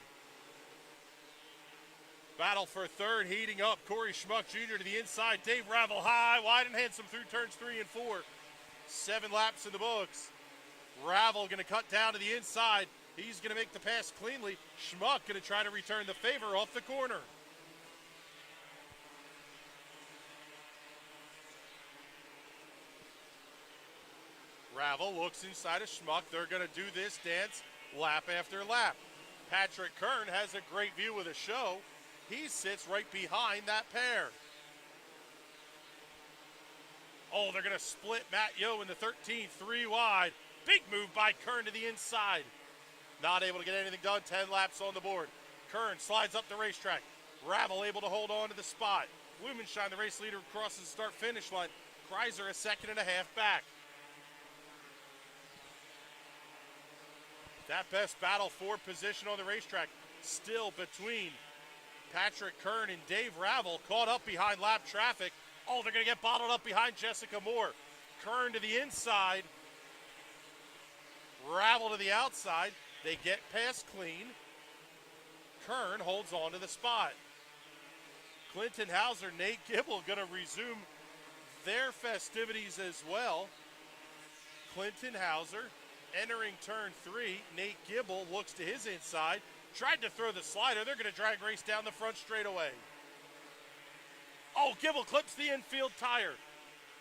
Battle for third heating up. Corey Schmuck Jr. to the inside. Dave Ravel high, wide and handsome through turns 3 and 4. 7 laps in the books. Ravel going to cut down to the inside. He's going to make the pass cleanly. Schmuck going to try to return the favor off the corner. Ravel looks inside of Schmuck. They're going to do this dance lap after lap. Patrick Kern has a great view of the show. He sits right behind that pair. Oh, they're going to split Matt Yo in the 13, 3 wide. Big move by Kern to the inside. Not able to get anything done, 10 laps on the board. Kern slides up the racetrack. Ravel able to hold on to the spot. Blumenstein, the race leader, crosses the start-finish line. Kreiser a second and a half back. That best battle for position on the racetrack still between Patrick Kern and Dave Ravel, caught up behind lap traffic. Oh, they're going to get bottled up behind Jessica Moore. Kern to the inside. Ravel to the outside. They get past clean. Kern holds on to the spot. Clinton Hauser, Nate Gibble going to resume their festivities as well. Clinton Hauser entering turn 3. Nate Gibble looks to his inside. Tried to throw the slider. They're going to drag race down the front straightaway. Oh, Gibble clips the infield tire.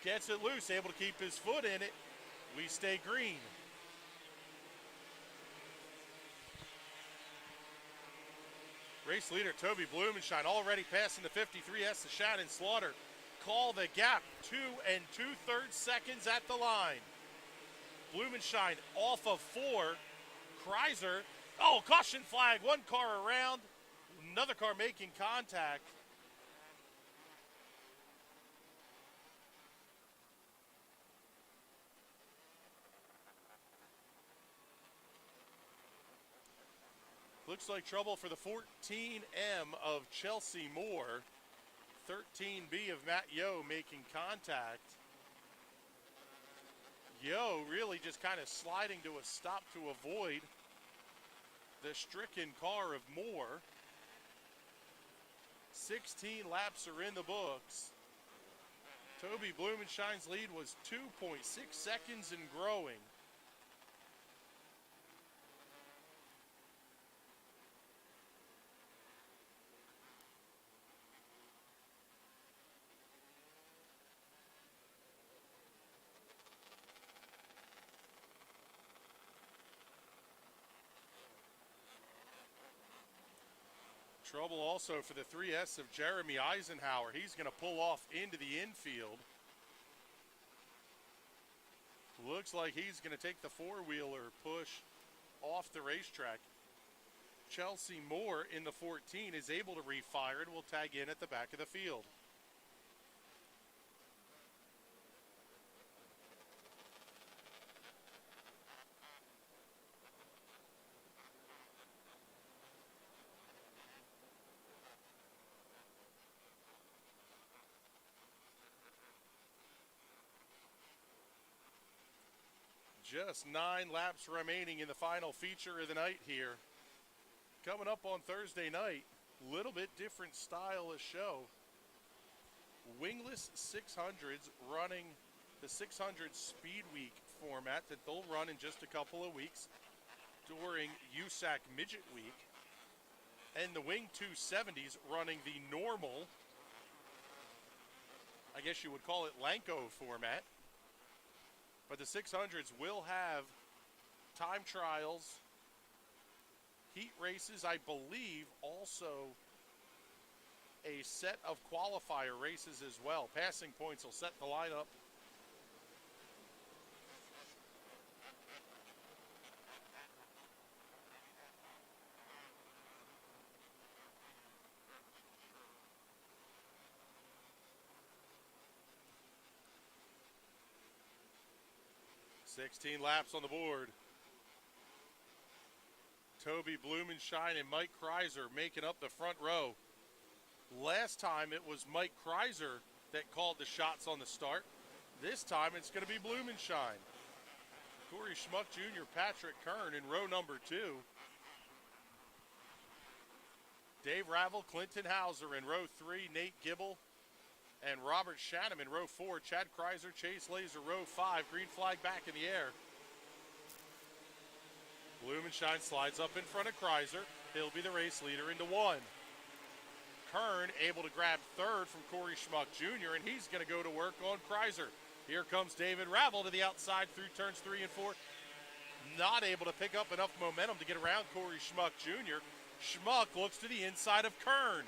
Gets it loose, able to keep his foot in it. We stay green. Race leader Toby Blumenstein already passing the 53S to Shannon Slaughter. Call the gap, 2 2/3 seconds at the line. Blumenstein off of 4. Kreiser, oh, caution flag, one car around, another car making contact. Looks like trouble for the 14M of Chelsea Moore. 13B of Matt Yo making contact. Yo really just kind of sliding to a stop to avoid the stricken car of Moore. 16 laps are in the books. Toby Blumenstein's lead was 2.6 seconds and growing. Trouble also for the 3S of Jeremy Eisenhower. He's going to pull off into the infield. Looks like he's going to take the four-wheeler push off the racetrack. Chelsea Moore in the 14 is able to refire and will tag in at the back of the field. Just 9 laps remaining in the final feature of the night here. Coming up on Thursday night, little bit different style of show. Wingless 600s running the 600 Speed Week format that they'll run in just a couple of weeks during USAC Midget Week. And the Wing 270s running the normal, I guess you would call it Lanco format. But the 600s will have time trials, heat races, I believe also a set of qualifier races as well. Passing points will set the lineup. $16 laps on the board. Toby Blumenstein and Mike Kreiser making up the front row. Last time it was Mike Kreiser that called the shots on the start. This time it's going to be Blumenstein. Corey Schmuck Jr., Patrick Kern in row number 2. Dave Ravel, Clinton Hauser in row 3, Nate Gibble and Robert Shannon in row 4. Chad Kreiser, Chase Laser, row 5. Green flag back in the air. Blumenstein slides up in front of Kreiser. He'll be the race leader into 1. Kern able to grab 3rd from Corey Schmuck Jr., and he's going to go to work on Kreiser. Here comes David Ravel to the outside through turns 3 and 4. not able to pick up enough momentum to get around Corey Schmuck Jr. Schmuck looks to the inside of Kern.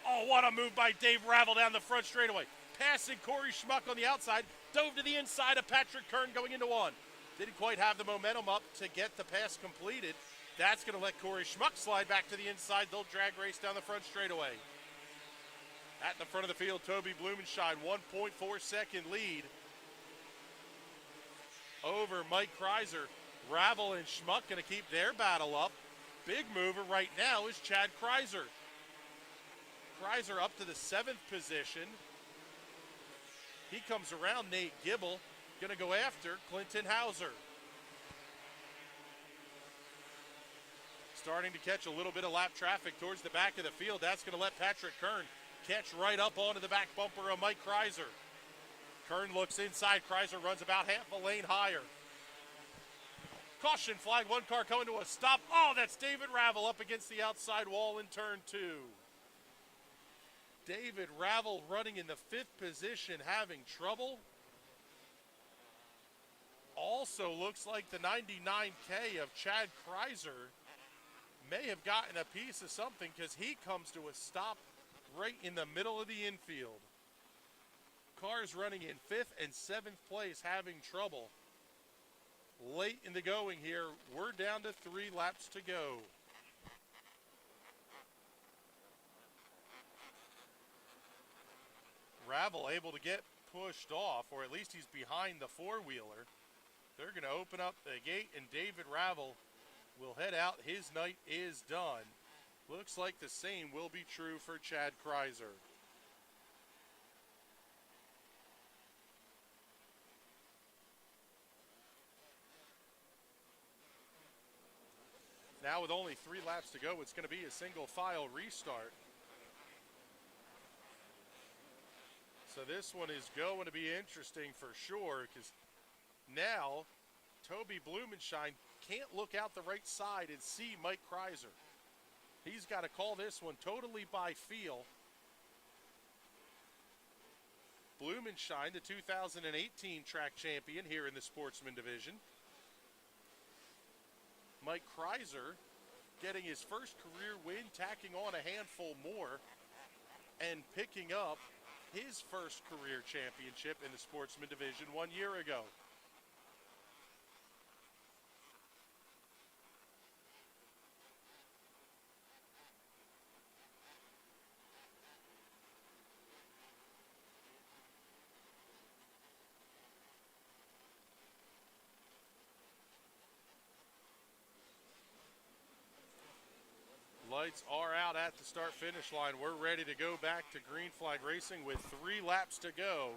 Oh, what a move by Dave Ravel down the front straightaway. Passing Corey Schmuck on the outside, dove to the inside of Patrick Kern going into one. Didn't quite have the momentum up to get the pass completed. That's going to let Corey Schmuck slide back to the inside. They'll drag race down the front straightaway. At the front of the field, Toby Blumenschein, 1.4 second lead over Mike Kreiser. Ravel and Schmuck going to keep their battle up. Big mover right now is Chad Kreiser. Kreiser up to the 7th position. He comes around Nate Gibble, going to go after Clinton Hauser. Starting to catch a little bit of lap traffic towards the back of the field. That's going to let Patrick Kern catch right up onto the back bumper of Mike Kreiser. Kern looks inside. Kreiser runs about half a lane higher. Caution flag, one car coming to a stop. Oh, that's David Ravel up against the outside wall in turn 2. David Ravel running in the 5th position, having trouble. Also looks like the 99K of Chad Kreiser may have gotten a piece of something, because he comes to a stop right in the middle of the infield. Cars running in 5th and 7th place having trouble. Late in the going here, we're down to 3 laps to go. Ravel able to get pushed off, or at least he's behind the four-wheeler. They're going to open up the gate, and David Ravel will head out. His night is done. Looks like the same will be true for Chad Kreiser. Now with only 3 laps to go, it's going to be a single file restart. So this one is going to be interesting for sure, because now Toby Blumenschein can't look out the right side and see Mike Kreiser. He's got to call this one totally by feel. Blumenschein, the 2018 track champion here in the Sportsman division. Mike Kreiser getting his first career win, tacking on a handful more, and picking up his first career championship in the Sportsman division 1 year ago. Lights are out at the start-finish line. We're ready to go back to green flag racing with 3 laps to go.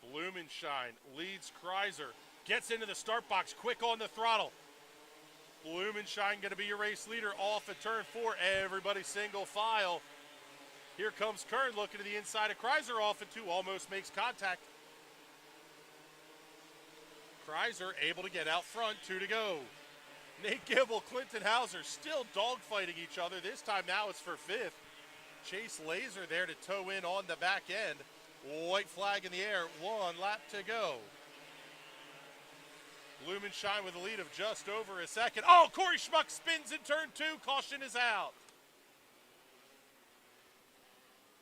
Blumenschein leads Kreiser, gets into the start box, quick on the throttle. Blumenschein going to be your race leader off at turn 4. Everybody single file. Here comes Kern looking to the inside of Kreiser off at 2, almost makes contact. Kreiser able to get out front, 2 to go. Nate Gibble, Clinton Hauser still dogfighting each other. This time now it's for 5th. Chase Laser there to tow in on the back end. White flag in the air, 1 lap to go. Blumenschein with a lead of just over a second. Oh, Corey Schmuck spins in turn 2. Caution is out.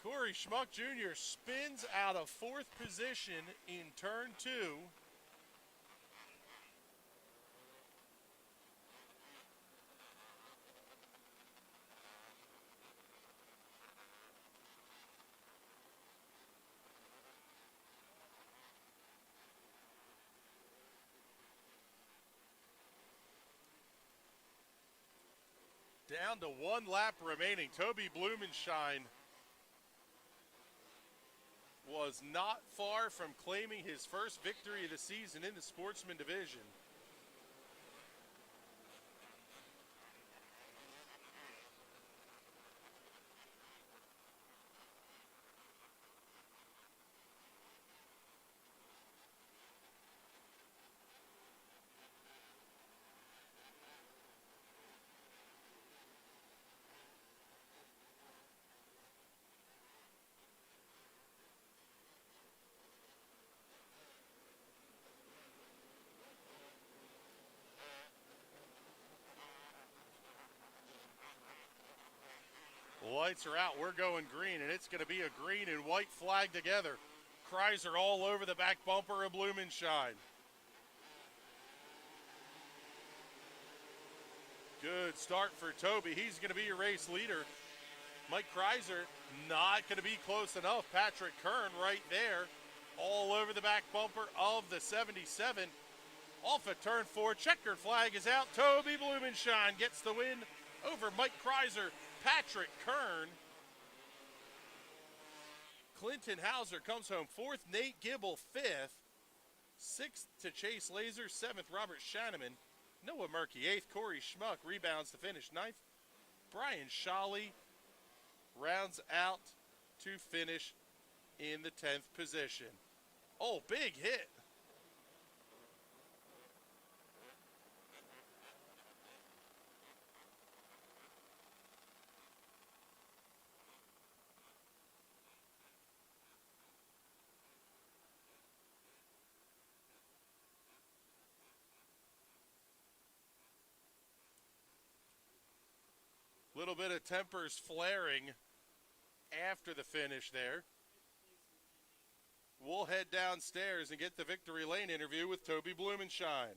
Corey Schmuck Jr. spins out of 4th position in turn 2. Down to 1 lap remaining. Toby Blumenschein was not far from claiming his first victory of the season in the Sportsman division. lights are out. We're going green, and it's going to be a green and white flag together. Kreiser all over the back bumper of Blumenshine. Good start for Toby. He's going to be your race leader. Mike Kreiser not going to be close enough. Patrick Kern right there, all over the back bumper of the 77. Off at turn 4, checkered flag is out. Toby Blumenshine gets the win over Mike Kreiser, Patrick Kern. Clinton Hauser comes home 4th, Nate Gibble 5th. 6th to Chase Laser, 7th Robert Shanneman. Noah Murky 8th, Corey Schmuck rebounds to finish 9th. Brian Scholle rounds out to finish in the 10th position. Oh, big hit. Little bit of tempers flaring after the finish there. We'll head downstairs and get the Victory Lane interview with Toby Blumenshine.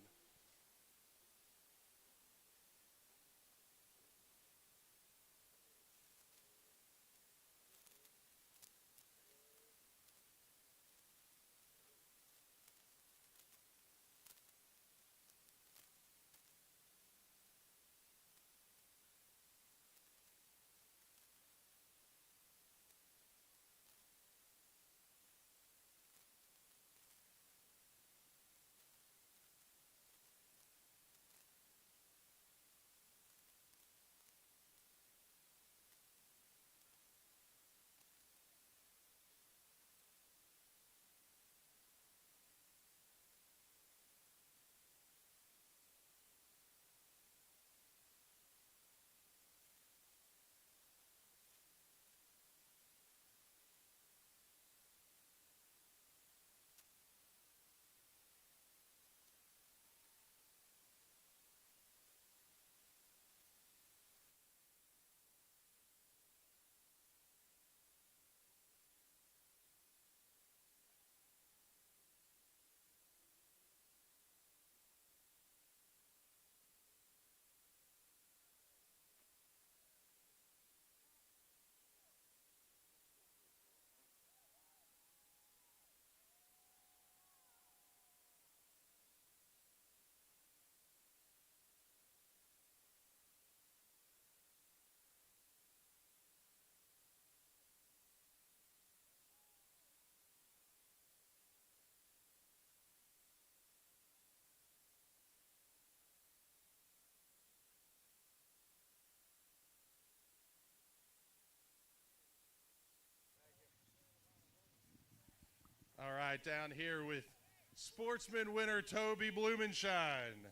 All right, down here with Sportsman winner Toby Blumenshine.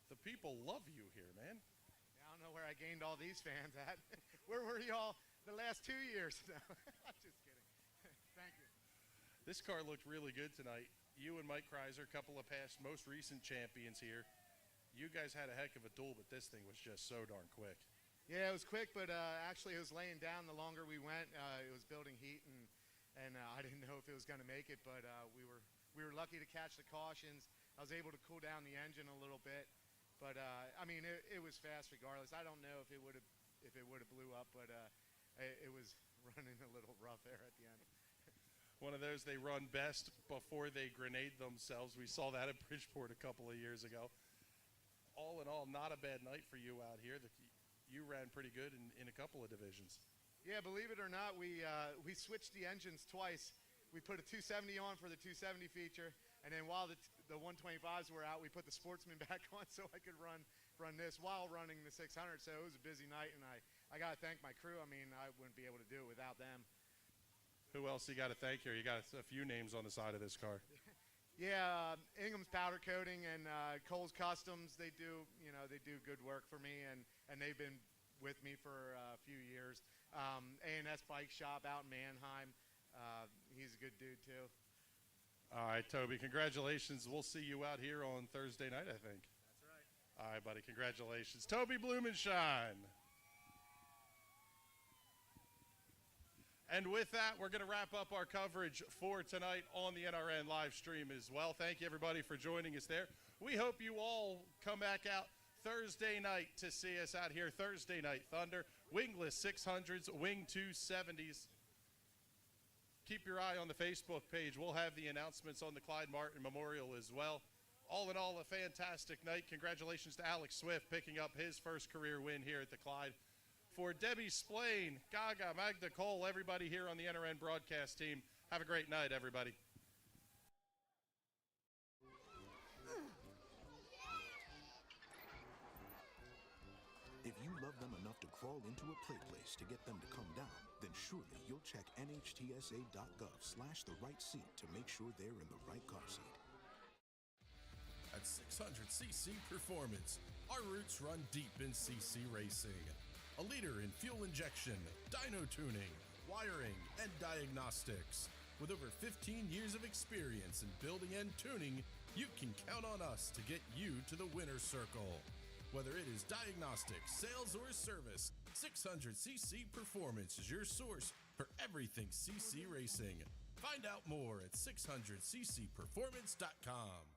The people love you here, man. I don't know where I gained all these fans at. Where were y'all the last 2 years? No, I'm just kidding. Thank you. This car looked really good tonight. You and Mike Kreiser, a couple of past most recent champions here. You guys had a heck of a duel, but this thing was just so darn quick. Yeah, it was quick, but actually it was laying down the longer we went. It was building heat, and I didn't know if it was going to make it, but we were lucky to catch the cautions. I was able to cool down the engine a little bit, but I mean it was fast regardless. I don't know if it would have blew up, but it was running a little rough there at the end. One of those they run best before they grenade themselves. We saw that at Bridgeport a couple of years ago. All in all, not a bad night for you out here. You ran pretty good in a couple of divisions. Yeah, believe it or not, we switched the engines twice. We put a 270 on for the 270 feature, and then while the 125s were out, we put the Sportsman back on so I could run this while running the 600. So it was a busy night, and I got to thank my crew. I mean, I wouldn't be able to do it without them. Who else you got to thank here? You got a few names on the side of this car. Yeah, Ingham's Powder Coating and Cole's Customs, they do good work for me, and they've been with me for a few years. A&S Bike Shop out in Mannheim, he's a good dude too. All right, Toby, congratulations. We'll see you out here on Thursday night, I think. That's right. All right, buddy. Congratulations. Toby Blumenshine. And with that, we're going to wrap up our coverage for tonight on the NRN live stream as well. Thank you, everybody, for joining us there. We hope you all come back out Thursday night to see us out here. Thursday Night Thunder, wingless 600s, wing 270s. Keep your eye on the Facebook page. We'll have the announcements on the Clyde Martin Memorial as well. All in all, a fantastic night. Congratulations to Alex Swift picking up his first career win here at the Clyde. For Debbie Splain, Gaga, Magda Cole, everybody here on the NRN broadcast team, have a great night, everybody. If you love them enough to crawl into a play place to get them to come down, then surely you'll check nhtsa.gov/the right seat to make sure they're in the right car seat. At 600cc Performance, our roots run deep in CC racing. A leader in fuel injection, dyno tuning, wiring, and diagnostics. With over 15 years of experience in building and tuning, you can count on us to get you to the winner's circle. Whether it is diagnostics, sales, or service, 600cc Performance is your source for everything CC racing. Find out more at 600ccperformance.com.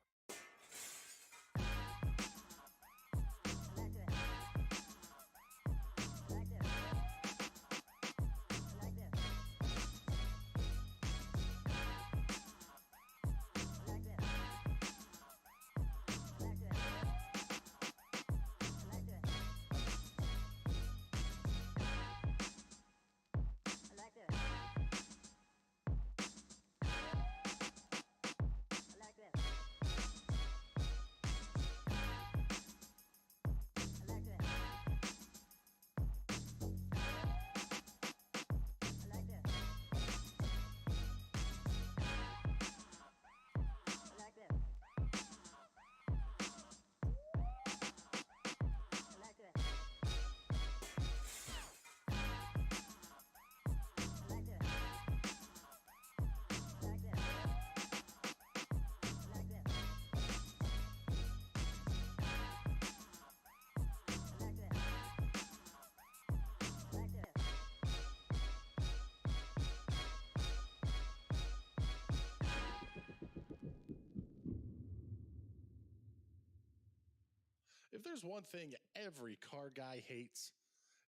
If there's one thing every car guy hates,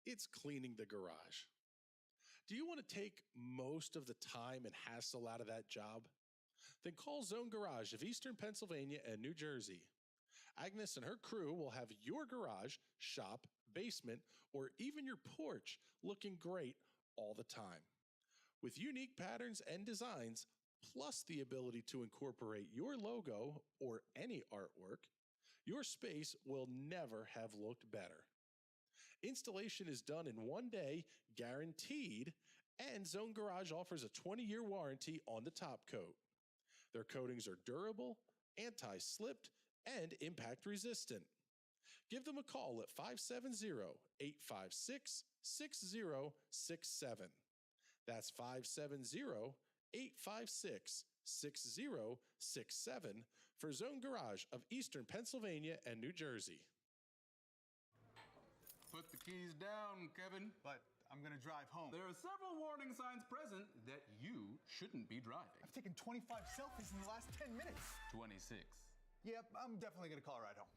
it's cleaning the garage. Do you want to take most of the time and hassle out of that job? Then call Zone Garage of Eastern Pennsylvania and New Jersey. Agnes and her crew will have your garage, shop, basement, or even your porch looking great all the time. With unique patterns and designs, plus the ability to incorporate your logo or any artwork, your space will never have looked better. Installation is done in 1 day, guaranteed, and Zone Garage offers a 20-year warranty on the top coat. Their coatings are durable, anti-slipped, and impact resistant. Give them a call at 570-856-6067. That's 570-856-6067 for Zone Garage of Eastern Pennsylvania and New Jersey. Put the keys down, Kevin. But I'm gonna drive home. There are several warning signs present that you shouldn't be driving. I've taken 25 selfies in the last 10 minutes. 26. Yep, I'm definitely gonna call a ride home.